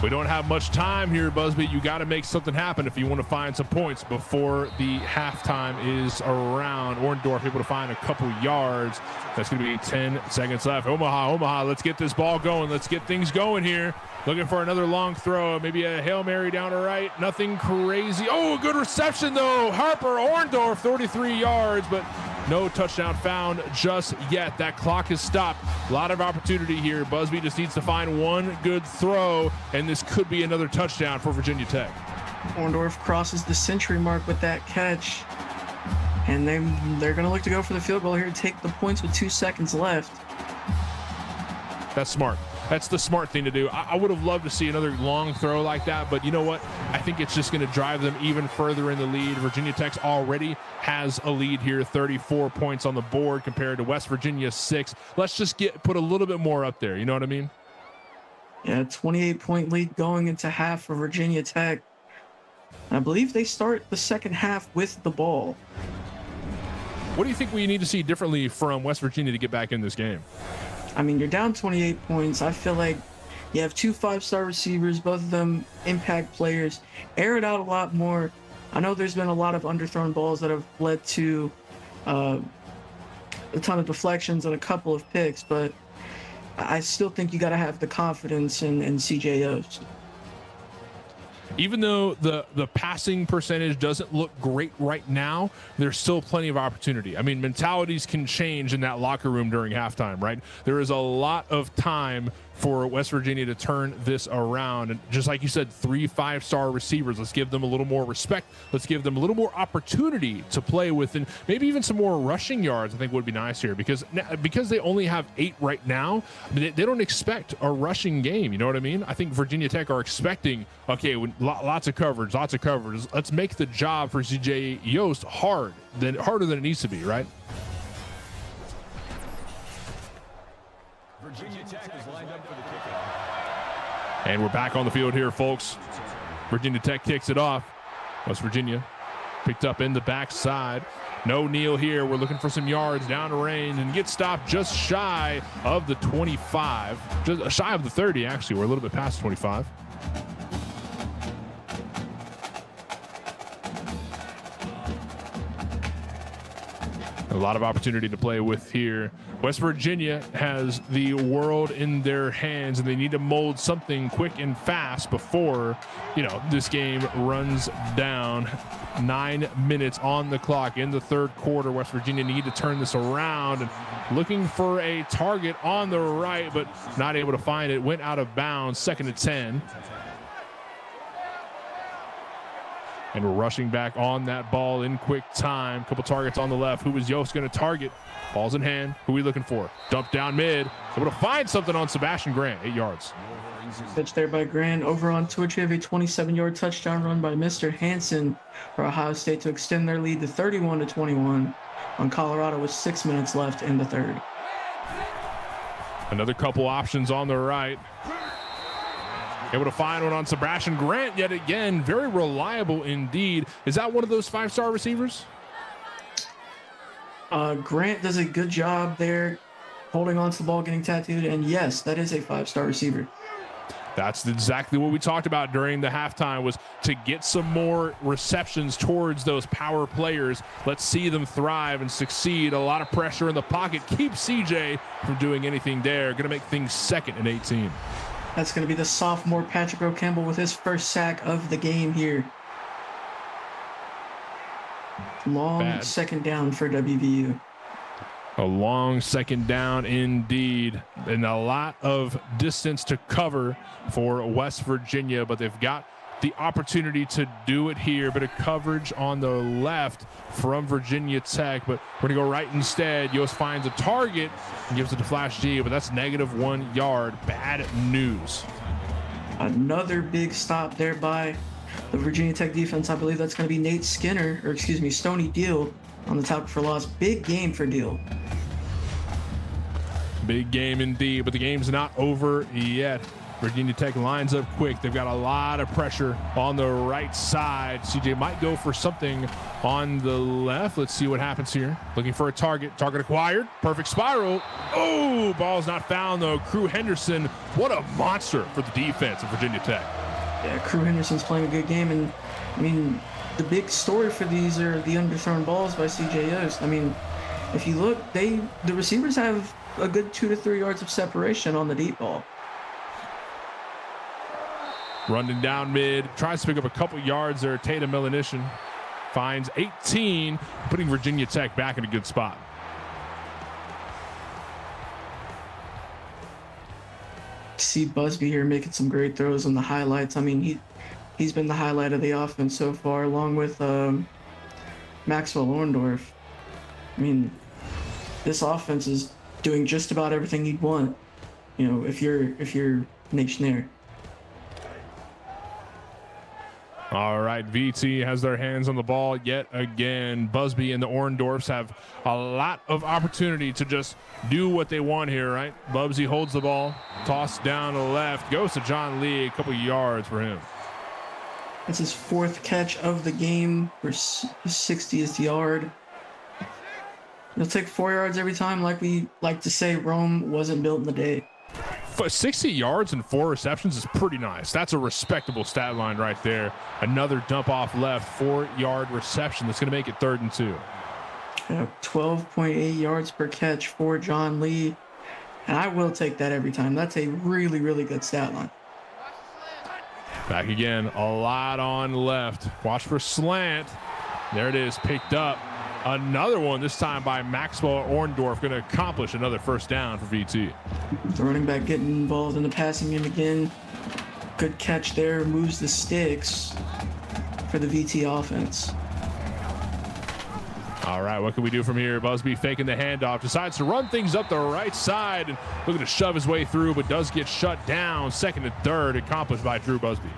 We don't have much time here, Busby. You got to make something happen if you want to find some points before the halftime is around. Orndorff able to find a couple yards. That's going to be 10 seconds left. Omaha, let's get this ball going. Let's get things going here. Looking for another long throw, maybe a Hail Mary down to right. Nothing crazy. Oh, a good reception, though. Harper Orndorff, 33 yards, but no touchdown found just yet. That clock is stopped. A lot of opportunity here. Busby just needs to find one good throw, and this could be another touchdown for Virginia Tech. Orndorff crosses the century mark with that catch, and they're going to look to go for the field goal here, take the points with 2 seconds left. That's smart. That's the smart thing to do. I would have loved to see another long throw like that, but you know what? I think it's just going to drive them even further in the lead. Virginia Tech already has a lead here, 34 points on the board compared to West Virginia 6. Let's just put a little bit more up there. You know what I mean? Yeah, 28-point lead going into half for Virginia Tech. I believe they start the second half with the ball. What do you think we need to see differently from West Virginia to get back in this game? I mean, you're down 28 points. I feel like you have 2 5-star receivers, both of them impact players. Air it out a lot more. I know there's been a lot of underthrown balls that have led to a ton of deflections and a couple of picks, but I still think you got to have the confidence in CJ Yost. Even though the passing percentage doesn't look great right now, there's still plenty of opportunity. I mean, mentalities can change in that locker room during halftime, right? There is a lot of time for West Virginia to turn this around. And just like you said, 3 5-star receivers. Let's give them a little more respect. Let's give them a little more opportunity to play with, and maybe even some more rushing yards. I think would be nice here because they only have 8 right now. They don't expect a rushing game. You know what I mean? I think Virginia Tech are expecting, okay, lots of coverage. Let's make the job for CJ Yost harder than it needs to be, right? Virginia Tech is lined up for the kickoff. And we're back on the field here, folks. Virginia Tech kicks it off. West Virginia picked up in the backside. No kneel here. We're looking for some yards down the range and get stopped just shy of the 25. Just shy of the 30, actually. We're a little bit past 25. A lot of opportunity to play with here. West Virginia has the world in their hands, and they need to mold something quick and fast before, this game runs down. 9 minutes on the clock in the third quarter. West Virginia need to turn this around, and looking for a target on the right, but not able to find it. Went out of bounds. 2nd and 10. And we're rushing back on that ball in quick time. Couple targets on the left. Who is Yost going to target? Ball's in hand. Who are we looking for? Dump down mid. Able to find something on Sebastian Grant. 8 yards. Pitch there by Grant. Over on Twitch, we have a 27-yard touchdown run by Mr. Hansen for Ohio State to extend their lead to 31-21 on Colorado with 6 minutes left in the third. Another couple options on the right. Able to find one on Sebastian Grant yet again. Very reliable indeed. Is that one of those 5-star receivers? Grant does a good job there holding on to the ball, getting tattooed. And yes, that is a 5-star receiver. That's exactly what we talked about during the halftime, was to get some more receptions towards those power players. Let's see them thrive and succeed. A lot of pressure in the pocket. Keep CJ from doing anything there. Going to make things 2nd and 18. That's going to be the sophomore Patrick O'Campbell with his first sack of the game here. Long second down for WVU. A long second down indeed, and a lot of distance to cover for West Virginia, but they've got the opportunity to do it here. Bit of coverage on the left from Virginia Tech, but we're going to go right instead. Yost finds a target and gives it to Flash G, but that's -1 yard. Bad news. Another big stop there by the Virginia Tech defense. I believe that's going to be Nate Skinner, or excuse me, Stoney Deal on the tackle for loss. Big game for Deal. Big game indeed, but the game's not over yet. Virginia Tech lines up quick. They've got a lot of pressure on the right side. CJ might go for something on the left. Let's see what happens here. Looking for a target. Target acquired. Perfect spiral. Oh, ball's not found though. Crew Henderson, what a monster for the defense of Virginia Tech. Yeah, Crew Henderson's playing a good game, and I mean, the big story for these are the underthrown balls by CJ Yost. I mean, if you look, the receivers have a good 2 to 3 yards of separation on the deep ball. Running down mid, tries to pick up a couple yards there. Tatum Melanishin finds 18, putting Virginia Tech back in a good spot. See Busby here making some great throws on the highlights. I mean, he's been the highlight of the offense so far, along with Maxwell Orndorff. I mean, this offense is doing just about everything you'd want, you know, if you're Nate Schneider. All right, VT has their hands on the ball yet again. Busby and the Orndorffs have a lot of opportunity to just do what they want here, right? Bubsy holds the ball, tossed down to the left, goes to John Lee, a couple yards for him. That's his 4th catch of the game for his 60th yard. He'll take 4 yards every time. Like we like to say, Rome wasn't built in a day. For 60 yards and 4 receptions is pretty nice. That's a respectable stat line right there. Another dump off left, 4-yard reception. That's going to make it 3rd and 2. 12.8 yards per catch for John Lee. And I will take that every time. That's a really, really good stat line. Back again, a lot on left. Watch for slant. There it is, picked up. Another one, this time by Maxwell Orndorff, going to accomplish another first down for VT. The running back getting involved in the passing game again. Good catch there, moves the sticks for the VT offense. All right, what can we do from here? Busby faking the handoff, decides to run things up the right side and looking to shove his way through, but does get shut down. 2nd and 3rd, accomplished by Drew Busby.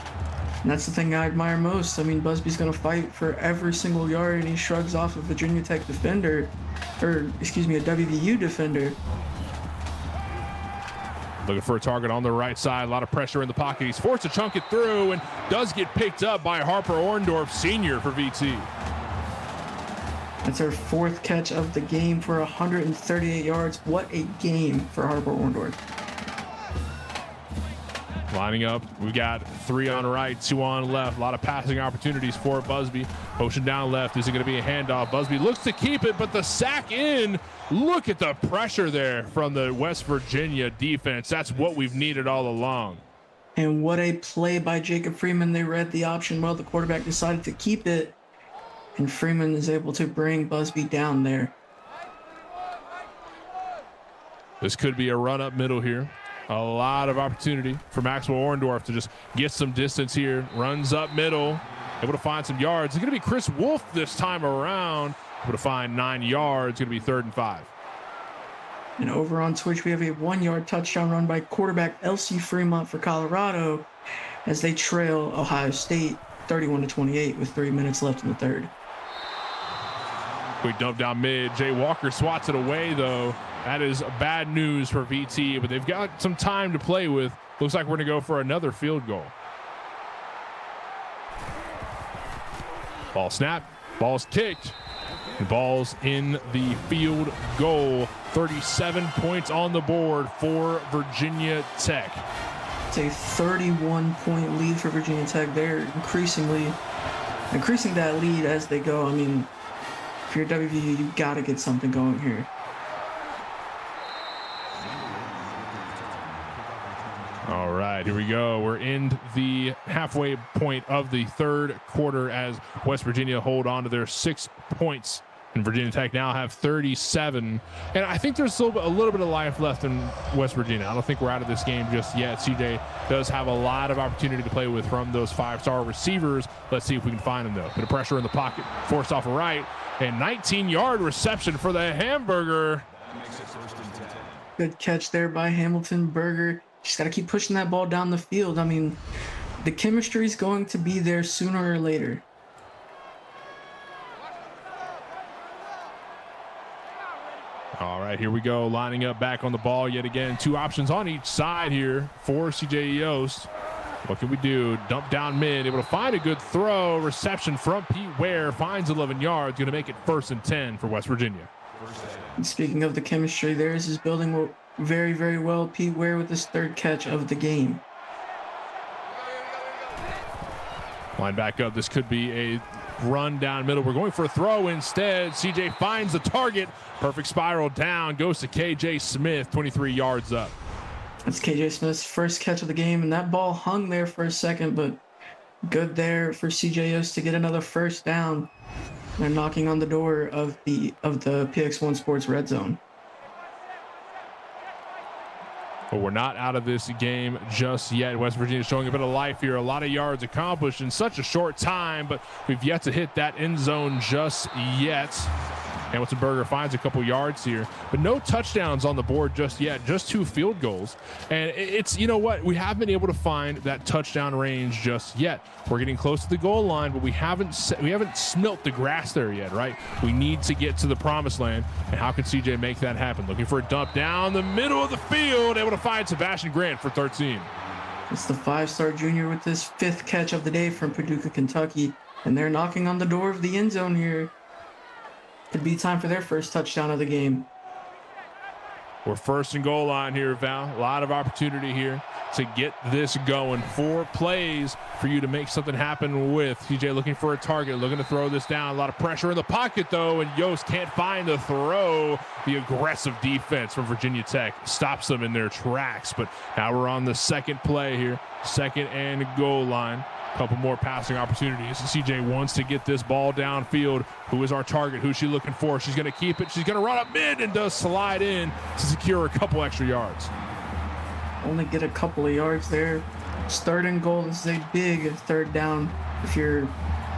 And that's the thing I admire most. I mean, Busby's going to fight for every single yard, and he shrugs off a Virginia Tech defender, or excuse me, a WVU defender. Looking for a target on the right side. A lot of pressure in the pocket. He's forced to chunk it through and does get picked up by Harper Orndorff, senior for VT. That's her 4th catch of the game for 138 yards. What a game for Harper Orndorff. Lining up, we got 3 on right, 2 on left. A lot of passing opportunities for Busby. Motion down left. Is it going to be a handoff? Busby looks to keep it, but the sack in. Look at the pressure there from the West Virginia defense. That's what we've needed all along. And what a play by Jacob Freeman. They read the option well. The quarterback decided to keep it, and Freeman is able to bring Busby down there. This could be a run up middle here. A lot of opportunity for Maxwell Orndorff to just get some distance here. Runs up middle, able to find some yards. It's going to be Chris Wolf this time around, able to find 9 yards. Going to be 3rd and 5. And over on Twitch, we have a 1-yard touchdown run by quarterback LC Fremont for Colorado as they trail Ohio State 31-28 with 3 minutes left in the 3rd. Quick dump down mid. Jay Walker swats it away, though. That is bad news for VT, but they've got some time to play with. Looks like we're going to go for another field goal. Ball snap. Ball's kicked. The ball's in the field goal. 37 points on the board for Virginia Tech. It's a 31-point lead for Virginia Tech. They're increasing that lead as they go. I mean, if you're WVU, you got to get something going here. All right, here we go. We're in the halfway point of the 3rd quarter as West Virginia hold on to their 6 points. And Virginia Tech now have 37. And I think there's still a little bit of life left in West Virginia. I don't think we're out of this game just yet. CJ does have a lot of opportunity to play with from those 5-star receivers. Let's see if we can find them, though. Bit of pressure in the pocket, forced off a right. And 19-yard reception for the Hamburger. Good catch there by Hamilton Berger. Just got to keep pushing that ball down the field. I mean, The chemistry is going to be there sooner or later. All right, here we go. Lining up back on the ball yet again. Two options on each side here for CJ Yost. What can we do? Dump down mid, able to find a good throw. Reception from Pete Ware, finds 11 yards. Going to make it 1st and 10 for West Virginia. And speaking of the chemistry, theirs is building very, very well. Pete Ware with his 3rd catch of the game. Line back up. This could be a run down middle. We're going for a throw instead. CJ finds the target. Perfect spiral down. Goes to KJ Smith, 23 yards up. That's KJ Smith's 1st catch of the game, and that ball hung there for a second, but good there for CJ Yost to get another 1st down. They're knocking on the door of the PX1 Sports Red Zone. But we're not out of this game just yet. West Virginia showing a bit of life here. A lot of yards accomplished in such a short time, but we've yet to hit that end zone just yet. Hamilton-Berger finds a couple yards here, but no touchdowns on the board just yet, just 2 field goals. And it's, you know what, we haven't been able to find that touchdown range just yet. We're getting close to the goal line, but we haven't smelt the grass there yet, right? We need to get to the promised land, and how can CJ make that happen? Looking for a dump down the middle of the field, able to find Sebastian Grant for 13. It's the 5-star junior with his 5th catch of the day from Paducah, Kentucky, and they're knocking on the door of the end zone here. Could be time for their 1st touchdown of the game. We're 1st and goal line here, Val. A lot of opportunity here to get this going. 4 plays for you to make something happen with. CJ looking for a target, looking to throw this down. A lot of pressure in the pocket, though, and Yost can't find the throw. The aggressive defense from Virginia Tech stops them in their tracks. But now we're on the 2nd play here, 2nd and goal line. Couple more passing opportunities. CJ wants to get this ball downfield. Who is our target? Who's she looking for? She's going to keep it. She's going to run up mid and does slide in to secure a couple extra yards. Only get a couple of yards there. 3rd and goal. This is a big 3rd down. If you're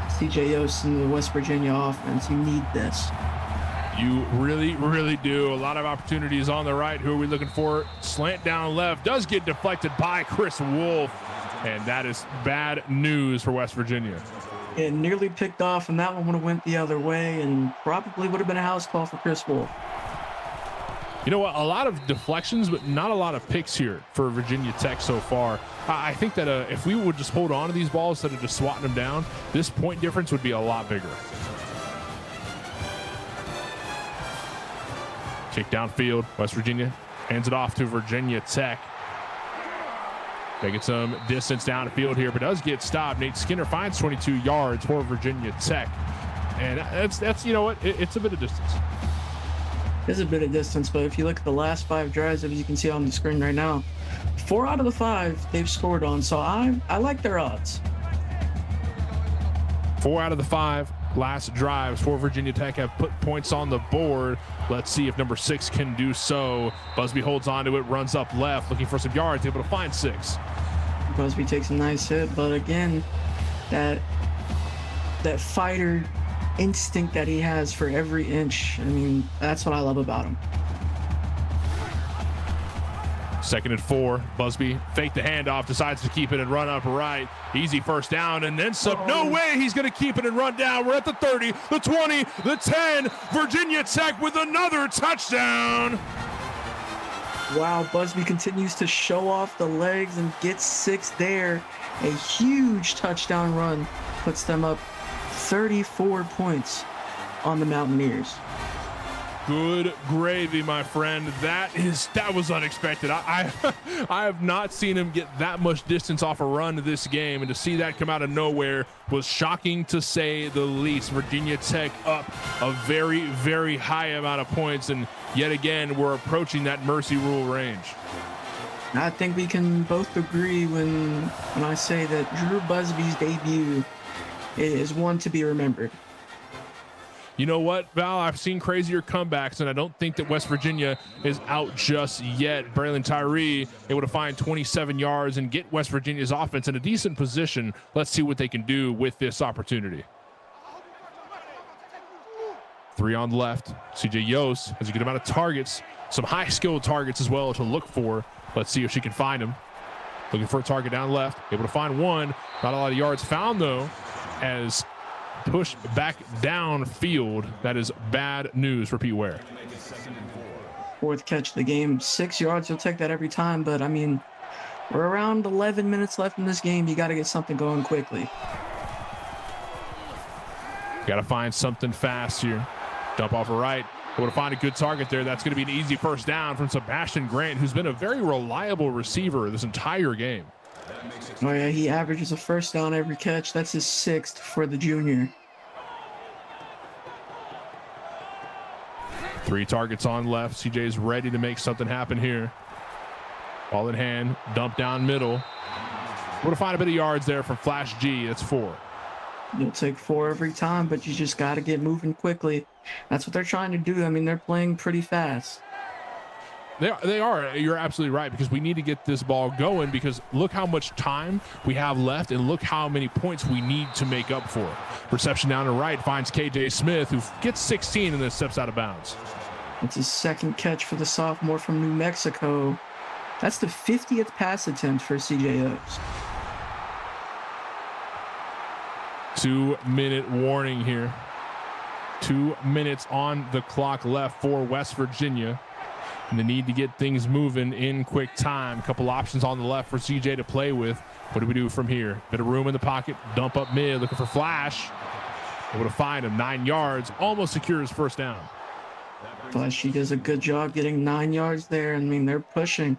CJ Yost in the West Virginia offense, you need this. You really, really do. A lot of opportunities on the right. Who are we looking for? Slant down left. Does get deflected by Chris Wolf. And that is bad news for West Virginia. It nearly picked off, and that one would have went the other way, and probably would have been a house call for Chris Wolf. You know what? A lot of deflections, but not a lot of picks here for Virginia Tech so far. I think that if we would just hold on to these balls instead of just swatting them down, this point difference would be a lot bigger. Kick downfield. West Virginia hands it off to Virginia Tech. Taking some distance down the field here, but does get stopped. Nate Skinner finds 22 yards for Virginia Tech. And that's you know what? It's a bit of distance. It's a bit of distance, but if you look at the last 5 drives, as you can see on the screen right now, 4 out of the 5 they've scored on. So I like their odds. 4 out of the 5 last drives for Virginia Tech have put points on the board. Let's see if number 6 can do so. Busby holds on to it, runs up left, looking for some yards, able to find 6. Busby takes a nice hit, but again, that fighter instinct that he has for every inch, I mean, that's what I love about him. 2nd and 4. Busby faked the handoff, decides to keep it and run up right. Easy 1st down and then some. No way he's going to keep it and run down. We're at the 30, the 20, the 10. Virginia Tech with another touchdown. Wow, Busby continues to show off the legs and gets 6 there. A huge touchdown run puts them up 34 points on the Mountaineers. Good gravy, my friend. That was unexpected. I have not seen him get that much distance off a run this game, and to see that come out of nowhere was shocking to say the least. Virginia Tech up a very, very high amount of points, and yet again we're approaching that mercy rule range. I think we can both agree when I say that Drew Busby's debut is one to be remembered. You know what, Val? I've seen crazier comebacks, and I don't think that West Virginia is out just yet. Braylon Tyree able to find 27 yards and get West Virginia's offense in a decent position. Let's see what they can do with this opportunity. 3 on the left. CJ Yost has a good amount of targets, some high-skilled targets as well to look for. Let's see if she can find him. looking for a target down left, able to find one. Not a lot of yards found though, as pushed back downfield. That is bad news for Pete Ware. Fourth catch of the game, 6 yards. You'll take that every time, but I mean, we're around 11 minutes left in this game. You got to get something going quickly. Got to find something fast here. Dump off a right. Able to find a good target there. That's going to be an easy first down from Sebastian Grant, who's been a very reliable receiver this entire game. Oh yeah, he averages a first down every catch. That's his 6th for the junior. 3 targets on left. CJ's ready to make something happen here. Ball in hand, dump down middle. Able to find a bit of yards there from Flash G. That's 4. You'll take 4 every time, but you just got to get moving quickly. That's what they're trying to do. I mean, they're playing pretty fast. They are. You're absolutely right, because we need to get this ball going, because look how much time we have left and look how many points we need to make up for. Reception down to right finds KJ Smith, who gets 16 and then steps out of bounds. It's his 2nd catch for the sophomore from New Mexico. That's the 50th pass attempt for CJ Oaks. 2-minute warning here. 2 minutes on the clock left for West Virginia. And the need to get things moving in quick time. A couple options on the left for CJ to play with. What do we do from here? Bit of room in the pocket. Dump up mid. Looking for Flash. Able to find him. 9 yards. Almost secures first down. Flash, he does a good job getting 9 yards there. I mean, they're pushing.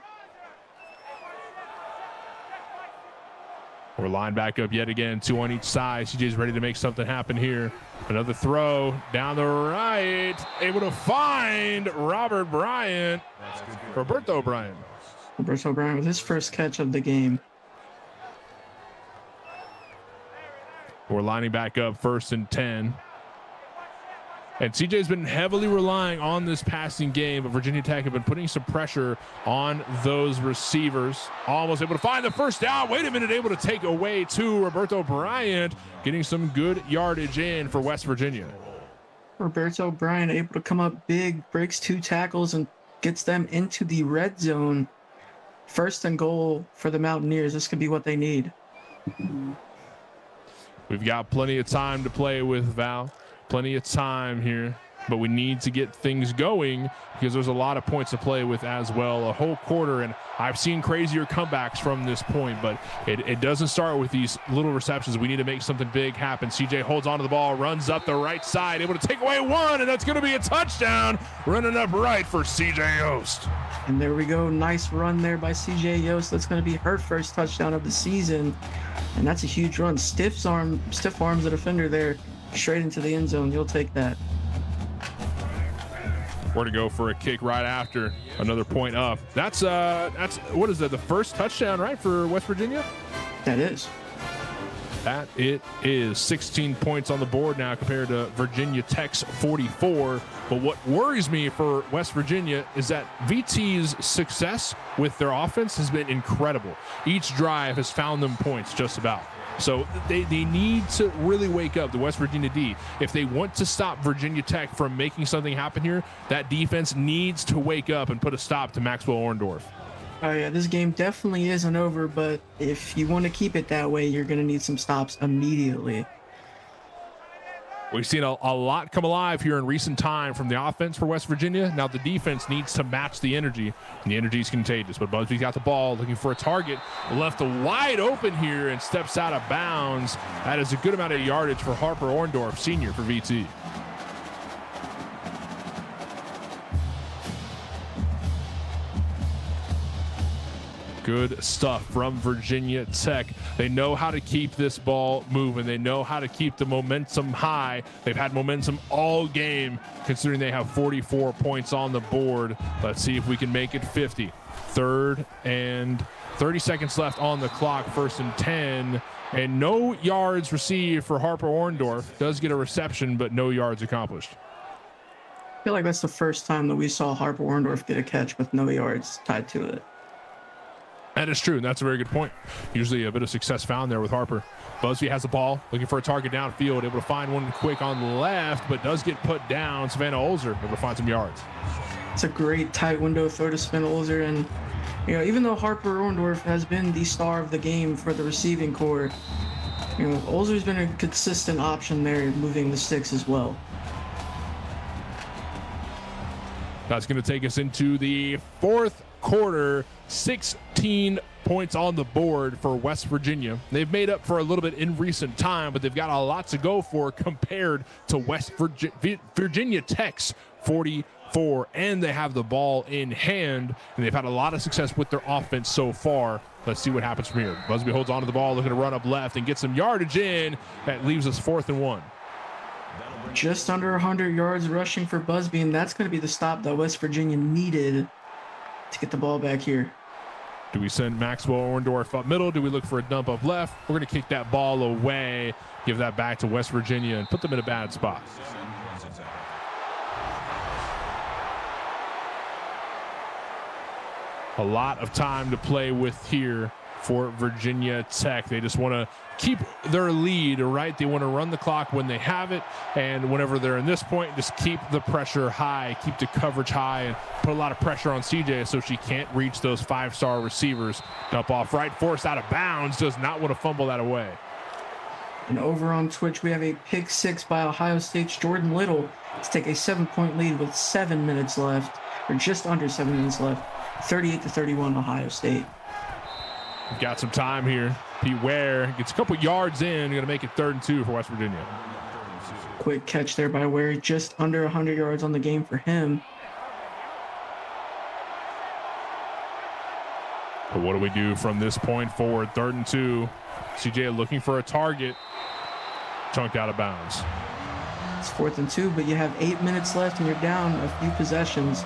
We're lined back up yet again. 2 on each side. CJ's ready to make something happen here. Another throw down the right. Able to find Roberto Bryant. Roberto Bryant with his first catch of the game. We're lining back up 1st and 10. And CJ's been heavily relying on this passing game, but Virginia Tech have been putting some pressure on those receivers. Almost able to find the first down. Wait a minute, able to take away to Roberto Bryant, getting some good yardage in for West Virginia. Roberto Bryant able to come up big, breaks 2 tackles and gets them into the red zone. 1st and goal for the Mountaineers. This could be what they need. We've got plenty of time to play with, Val. Plenty of time here, but we need to get things going because there's a lot of points to play with as well. A whole quarter, and I've seen crazier comebacks from this point, but it doesn't start with these little receptions. We need to make something big happen. CJ holds onto the ball, runs up the right side, able to take away 1, and that's going to be a touchdown. Running up right for CJ Yost. And there we go. Nice run there by CJ Yost. That's going to be her first touchdown of the season, and that's a huge run. Stiff arms the defender there. Straight into the end zone. You'll take that. We're to go for a kick right after. Another point up. That's what is that? The first touchdown, right, for West Virginia? That is. That it is. 16 points on the board now compared to Virginia Tech's 44. But what worries me for West Virginia is that VT's success with their offense has been incredible. Each drive has found them points just about. So they need to really wake up, the West Virginia D. If they want to stop Virginia Tech from making something happen here, that defense needs to wake up and put a stop to Maxwell Orndorff. Oh yeah, this game definitely isn't over, but if you want to keep it that way, you're going to need some stops immediately. We've seen a lot come alive here in recent time from the offense for West Virginia. Now the defense needs to match the energy, and the energy is contagious. But Busby's got the ball, looking for a target. Left wide open here and steps out of bounds. That is a good amount of yardage for Harper Orndorff, senior for VT. Good stuff from Virginia Tech. They know how to keep this ball moving. They know how to keep the momentum high. They've had momentum all game, considering they have 44 points on the board. Let's see if we can make it 50. 3rd and 30 seconds left on the clock. 1st and 10. And no yards received for Harper Orndorff. Does get a reception, but no yards accomplished. I feel like that's the first time that we saw Harper Orndorff get a catch with no yards tied to it. That is true, and that's a very good point. Usually a bit of success found there with Harper. Busby has the ball, looking for a target downfield, able to find one quick on the left, but does get put down. Savannah Olzer able to find some yards. It's a great tight window throw to Savannah Olzer, and You know, even though Harper Orndorff has been the star of the game for the receiving core, you know, Olzer's been a consistent option there, moving the sticks as well. That's going to take us into the fourth quarter. 16 points on the board for West Virginia. They've made up for a little bit in recent time, but they've got a lot to go for compared to Virginia Tech's 44, and they have the ball in hand, and they've had a lot of success with their offense so far. Let's see what happens from here. Busby holds onto the ball, looking to run up left and get some yardage in. That leaves us 4th and 1. Just under 100 yards rushing for Busby, and that's going to be the stop that West Virginia needed to get the ball back here. Do we send Maxwell Orndorff up middle? Do we look for a dump up left? We're going to kick that ball away, give that back to West Virginia, and put them in a bad spot. A lot of time to play with here for Virginia Tech. They just want to keep their lead, right? They want to run the clock when they have it, and whenever they're in this point, just keep the pressure high, keep the coverage high, and put a lot of pressure on CJ so she can't reach those 5-star receivers. Dump off right, forced out of bounds, does not want to fumble that away. And over on Twitch, we have a pick 6 by Ohio State's Jordan Little to take a 7-point lead with 7 minutes left, or just under 7 minutes left. 38-31 Ohio State. We've got some time here. Pete Ware gets a couple yards in, going to make it 3rd and 2 for West Virginia. Quick catch there by Ware, just under 100 yards on the game for him. But what do we do from this point forward? 3rd and 2. CJ looking for a target. Chunked out of bounds. It's 4th and 2, but you have 8 minutes left and you're down a few possessions.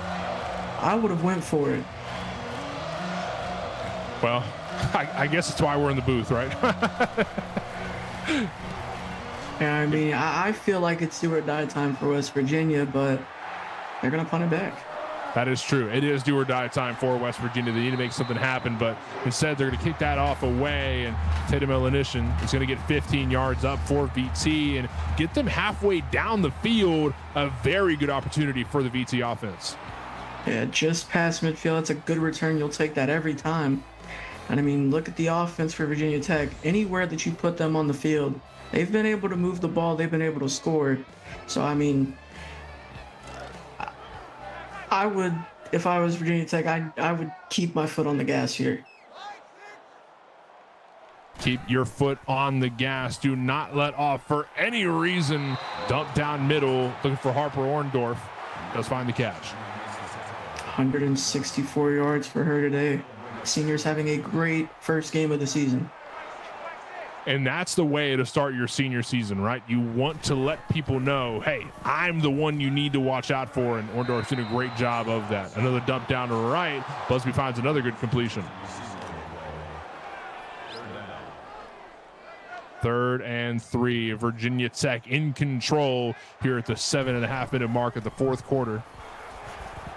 I would have went for it. Well, I guess that's why we're in the booth, right? Yeah, I mean, I feel like it's do or die time for West Virginia, but they're going to punt it back. That is true. It is do or die time for West Virginia. They need to make something happen, but instead they're going to kick that off away, and Tatum Elinishin is going to get 15 yards up for VT and get them halfway down the field. A very good opportunity for the VT offense. Yeah, just past midfield. It's a good return. You'll take that every time. And I mean, look at the offense for Virginia Tech. Anywhere that you put them on the field, they've been able to move the ball. They've been able to score. So, I mean, I would, if I was Virginia Tech, I would keep my foot on the gas here. Keep your foot on the gas. Do not let off for any reason. Dump down middle. Looking for Harper Orndorff. Does find the catch. 164 yards for her today. Senior's having a great first game of the season. And that's the way to start your senior season, right? You want to let people know, hey, I'm the one you need to watch out for, and Orndorff's doing a great job of that. Another dump down to right. Busby finds another good completion. 3rd and 3. Virginia Tech in control here at the 7.5-minute mark of the 4th quarter.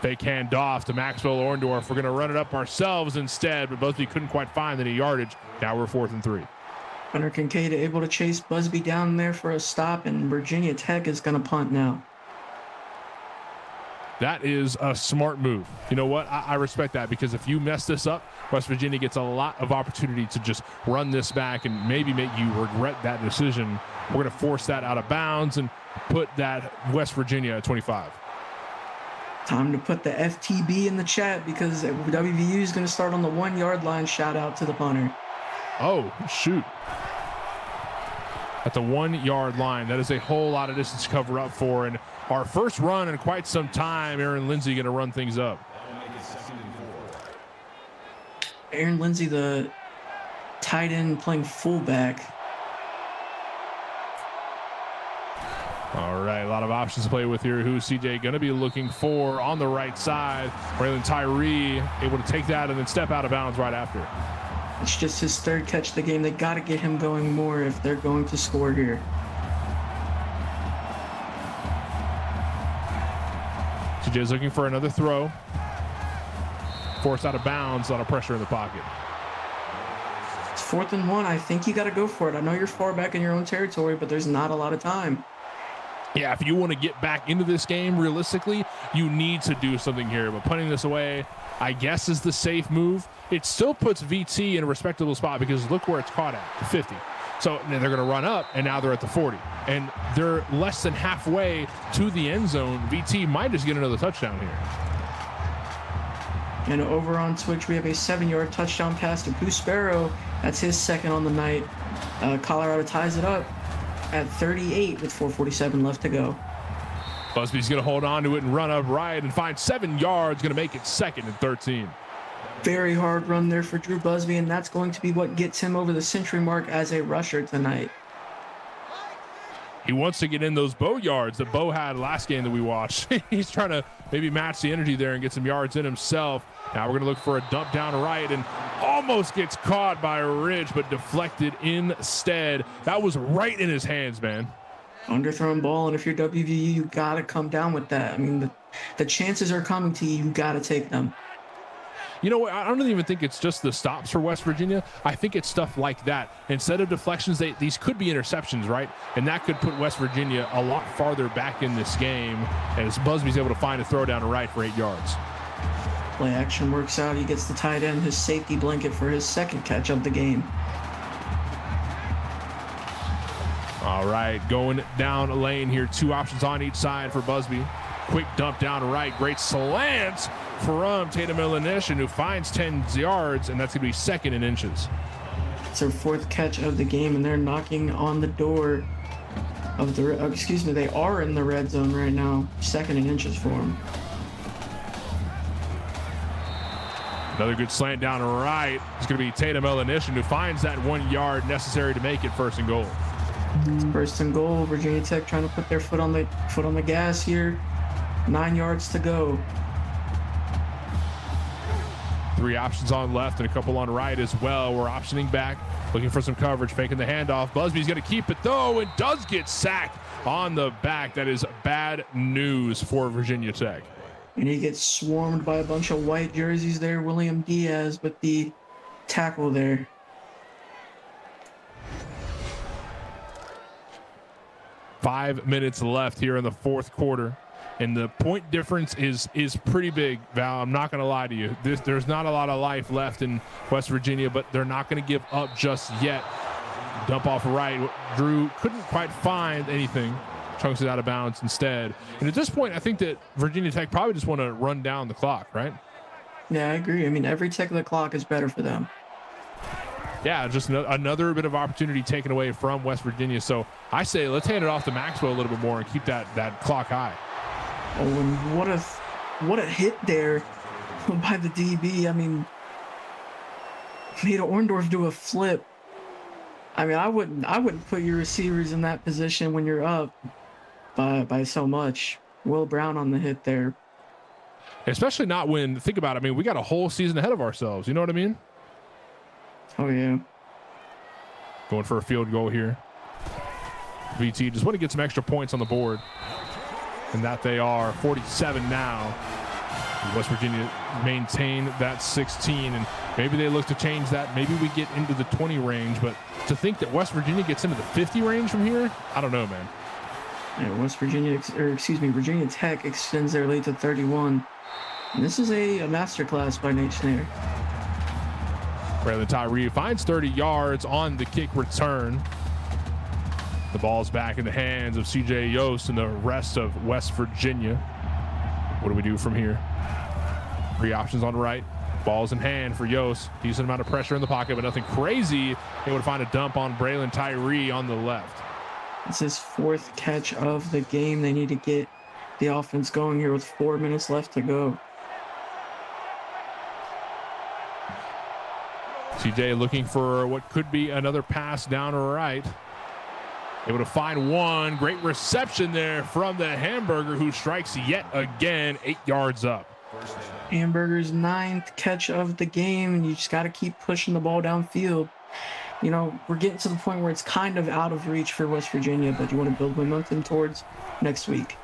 Fake handoff to Maxwell Orndorff. We're going to run it up ourselves instead, but Busby couldn't quite find any yardage. Now we're 4th and 3. Hunter Kincaid able to chase Busby down there for a stop, and Virginia Tech is going to punt now. That is a smart move. You know what? I respect that, because if you mess this up, West Virginia gets a lot of opportunity to just run this back and maybe make you regret that decision. We're going to force that out of bounds and put that West Virginia at 25. Time to put the FTB in the chat, because WVU is going to start on the 1-yard line. Shout out to the punter. Oh, shoot. At the 1-yard line. That is a whole lot of distance to cover up for. And our first run in quite some time, Aaron Lindsey going to run things up. Aaron Lindsey, the tight end playing fullback. All right, a lot of options to play with here. Who's CJ going to be looking for on the right side? Braylon Tyree able to take that and then step out of bounds right after. It's just his 3rd catch of the game. They got to get him going more if they're going to score here. CJ's looking for another throw. Forced out of bounds, a lot of pressure in the pocket. It's 4th and 1. I think you got to go for it. I know you're far back in your own territory, but there's not a lot of time. Yeah, if you want to get back into this game, realistically, you need to do something here. But punting this away, I guess, is the safe move. It still puts VT in a respectable spot because look where it's caught at, the 50. So they're going to run up, and now they're at the 40. And they're less than halfway to the end zone. VT might just get another touchdown here. And over on Twitch, we have a 7-yard touchdown pass to Pooh Sparrow. That's his second on the night. Colorado ties it up at 38 with 4:47 left to go. Busby's going to hold on to it and run up right and find 7 yards, going to make it 2nd and 13. Very hard run there for Drew Busby, and that's going to be what gets him over the century mark as a rusher tonight. He wants to get in those Bo yards that Bo had last game that we watched. He's trying to maybe match the energy there and get some yards in himself. Now we're going to look for a dump down right and almost gets caught by Ridge, but deflected instead. That was right in his hands, man. Underthrown ball, and if you're WVU, you got to come down with that. I mean, the chances are coming to you. You got to take them. You know what? I don't even think it's just the stops for West Virginia. I think it's stuff like that. Instead of deflections, these could be interceptions, right? And that could put West Virginia a lot farther back in this game as Busby's able to find a throw down to right for 8 yards. Play action works out. He gets the tight end, his safety blanket for his second catch of the game. All right, going down a lane here. 2 options on each side for Busby. Quick dump down right. Great slant from Tatum Ilinish, who finds 10 yards, and that's going to be 2nd in inches. It's their 4th catch of the game, and they're knocking on the door of the, they are in the red zone right now. 2nd in inches for them. Another good slant down right. It's going to be Tatum Ilinish, who finds that 1 yard necessary to make it 1st and goal. It's 1st and goal. Virginia Tech trying to put their foot on the gas here. 9 yards to go. 3 options on left and a couple on right as well. We're optioning back, looking for some coverage, faking the handoff. Busby's going to keep it though, and does get sacked on the back. That is bad news for Virginia Tech. And he gets swarmed by a bunch of white jerseys there. William Diaz with the tackle there. Five minutes left here in the 4th quarter. And the point difference is pretty big, Val. I'm not going to lie to you. There's not a lot of life left in West Virginia, but they're not going to give up just yet. Dump off right. Drew couldn't quite find anything. Chunks it out of bounds instead. And at this point, I think that Virginia Tech probably just want to run down the clock, right? Yeah, I agree. I mean, every tick of the clock is better for them. Yeah, just another bit of opportunity taken away from West Virginia. So I say let's hand it off to Maxwell a little bit more and keep that clock high. Oh, and what a hit there by the DB. I mean, made Orndorff do a flip. I mean, I wouldn't put your receivers in that position when you're up by so much. Will Brown on the hit there. Especially not when, think about it, I mean, we got a whole season ahead of ourselves. You know what I mean? Oh, yeah. Going for a field goal here. VT just want to get some extra points on the board. And that they are 47 now. West Virginia maintain that 16, and maybe they look to change that. Maybe we get into the 20 range, but to think that West Virginia gets into the 50 range from here, I don't know, man. Yeah, Virginia Tech extends their lead to 31. And this is a masterclass by Nate Schneider. Braylon Tyree finds 30 yards on the kick return. The ball's back in the hands of CJ Yost and the rest of West Virginia. What do we do from here? 3 options on the right. Ball's in hand for Yost. Decent amount of pressure in the pocket, but nothing crazy. They would find a dump on Braylon Tyree on the left. It's his 4th catch of the game. They need to get the offense going here with 4 minutes left to go. CJ looking for what could be another pass down right. Able to find one. Great reception there from the Hamburger, who strikes yet again 8 yards up. Hamburger's 9th catch of the game, and you just got to keep pushing the ball downfield. You know, we're getting to the point where it's kind of out of reach for West Virginia, but you want to build momentum towards next week.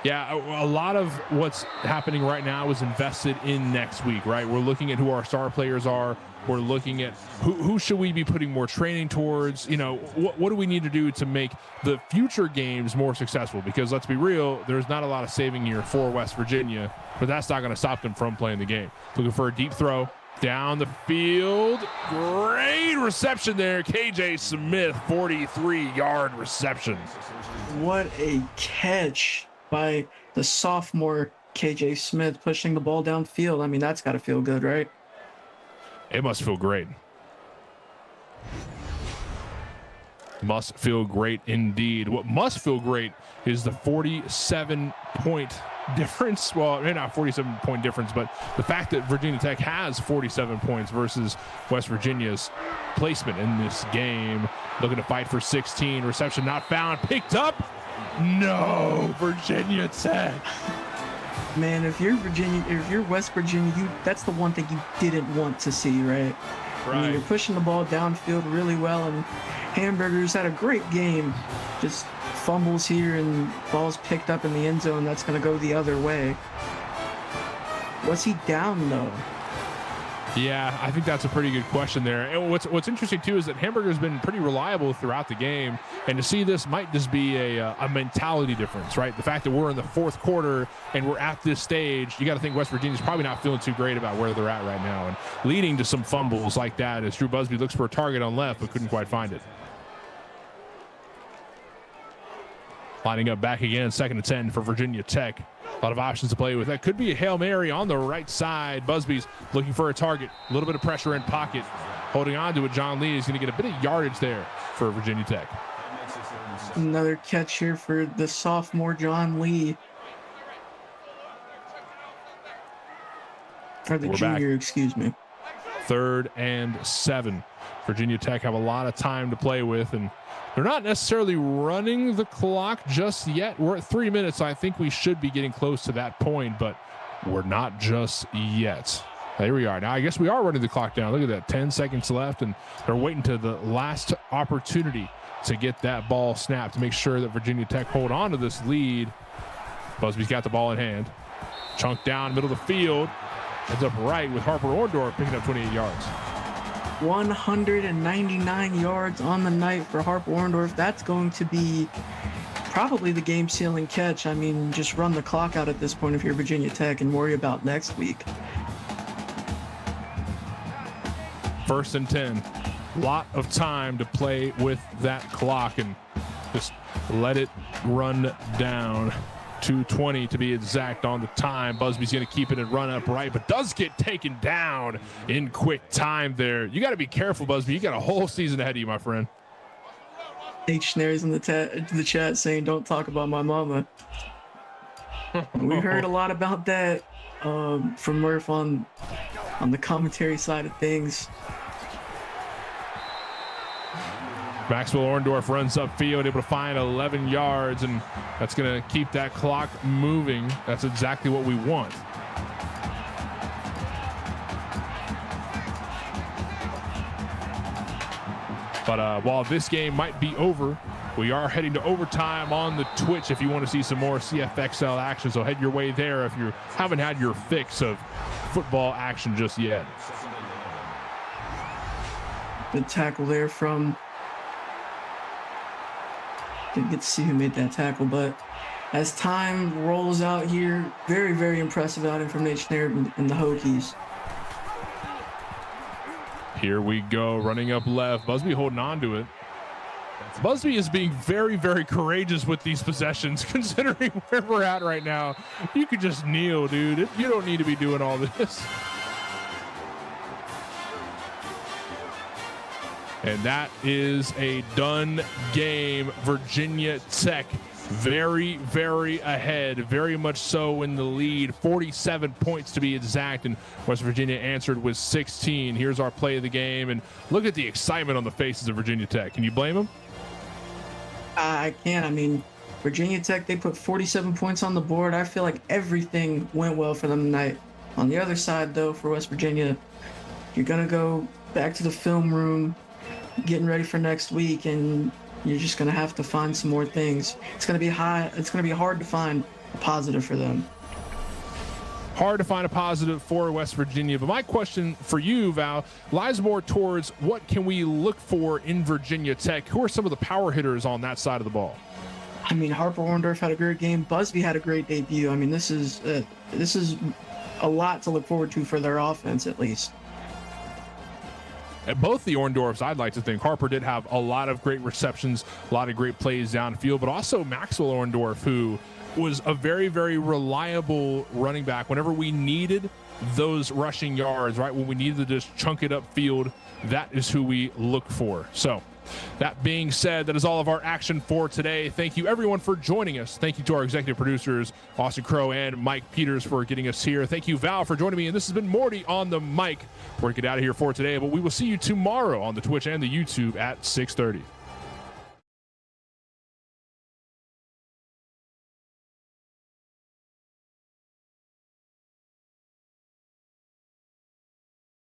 Yeah, a lot of what's happening right now is invested in next week, right? We're looking at who our star players are. We're looking at who should we be putting more training towards. You know, what do we need to do to make the future games more successful? Because let's be real, there's not a lot of saving here for West Virginia, but that's not going to stop them from playing the game. Looking for a deep throw down the field. Great reception there. KJ Smith, 43-yard reception. What a catch by the sophomore KJ Smith, pushing the ball downfield. I mean, that's got to feel good, right? It must feel great. Must feel great indeed. What must feel great is the 47-point difference. Well, maybe not 47-point difference, but the fact that Virginia Tech has 47 points versus West Virginia's placement in this game. Looking to fight for 16. Reception not found. Picked up. No, Virginia Tech. Man, if you're West Virginia, that's the one thing you didn't want to see, right? I mean, you're pushing the ball downfield really well, and Hamburgers had a great game. Just fumbles here and balls picked up in the end zone. That's going to go the other way. Was he down, though? Yeah, I think that's a pretty good question there. And what's interesting, too, is that Hamburger's been pretty reliable throughout the game. And to see this might just be a mentality difference, right? The fact that we're in the fourth quarter and we're at this stage, you got to think West Virginia's probably not feeling too great about where they're at right now. And leading to some fumbles like that as Drew Busby looks for a target on left but couldn't quite find it. Lining up back again, 2nd and 10 for Virginia Tech. A lot of options to play with. That could be a Hail Mary on the right side. Busby's looking for a target. A little bit of pressure in pocket. Holding on to it, John Lee is going to get a bit of yardage there for Virginia Tech. Another catch here for the sophomore John Lee. Or the junior, excuse me. 3rd and 7. Virginia Tech have a lot of time to play with, and they're not necessarily running the clock just yet. We're at 3 minutes. So I think we should be getting close to that point, but we're not just yet. There we are. Now, I guess we are running the clock down. Look at that, 10 seconds left, and they're waiting to the last opportunity to get that ball snapped to make sure that Virginia Tech hold on to this lead. Busby's got the ball in hand. Chunked down, middle of the field. Ends up right with Harper Orndorff picking up 28 yards. 199 yards on the night for Harper Orndorff. That's going to be probably the game-sealing catch. I mean, just run the clock out at this point if you're Virginia Tech and worry about next week. 1st and 10. Lot of time to play with that clock and just let it run down. 2:20 to be exact on the time. Busby's going to keep it and run upright, but does get taken down in quick time there. You got to be careful, Busby. You got a whole season ahead of you, my friend. H. Snares in the chat saying, "Don't talk about my mama." We heard a lot about that from Murph on the commentary side of things. Maxwell Orndorff runs upfield, able to find 11 yards, and that's going to keep that clock moving. That's exactly what we want. But while this game might be over, we are heading to overtime on the Twitch if you want to see some more CFXL action. So head your way there if you haven't had your fix of football action just yet. Good tackle there from... Didn't get to see who made that tackle, but as time rolls out here, very, very impressive outing from Nate Schneider and the Hokies. Here we go, running up left. Busby holding on to it. Busby is being very, very courageous with these possessions, considering where we're at right now. You could just kneel, dude. You don't need to be doing all this. And that is a done game. Virginia Tech very, very ahead, very much so in the lead. 47 points to be exact, and West Virginia answered with 16. Here's our play of the game, and look at the excitement on the faces of Virginia Tech. Can you blame them? I can. I mean, Virginia Tech, they put 47 points on the board. I feel like everything went well for them tonight. On the other side, though, for West Virginia, you're going to go back to the film room, getting ready for next week, and you're just going to have to find some more things. It's going to be hard to find positive for them. Hard to find a positive for West Virginia, but my question for you, Val, lies more towards what can we look for in Virginia Tech? Who are some of the power hitters on that side of the ball? I mean, Harper Orndorff had a great game. Busby had a great debut. I mean, this is a lot to look forward to for their offense, at least. At both the Orndorffs, I'd like to think Harper did have a lot of great receptions, a lot of great plays downfield, but also Maxwell Orndorff, who was a very, very reliable running back whenever we needed those rushing yards, right? When we needed to just chunk it upfield, that is who we look for. So that being said, that is all of our action for today. Thank you, everyone, for joining us. Thank you to our executive producers, Austin Crow and Mike Peters, for getting us here. Thank you, Val, for joining me. And this has been Morty on the mic. We're going to get out of here for today, but we will see you tomorrow on the Twitch and the YouTube at 6:30.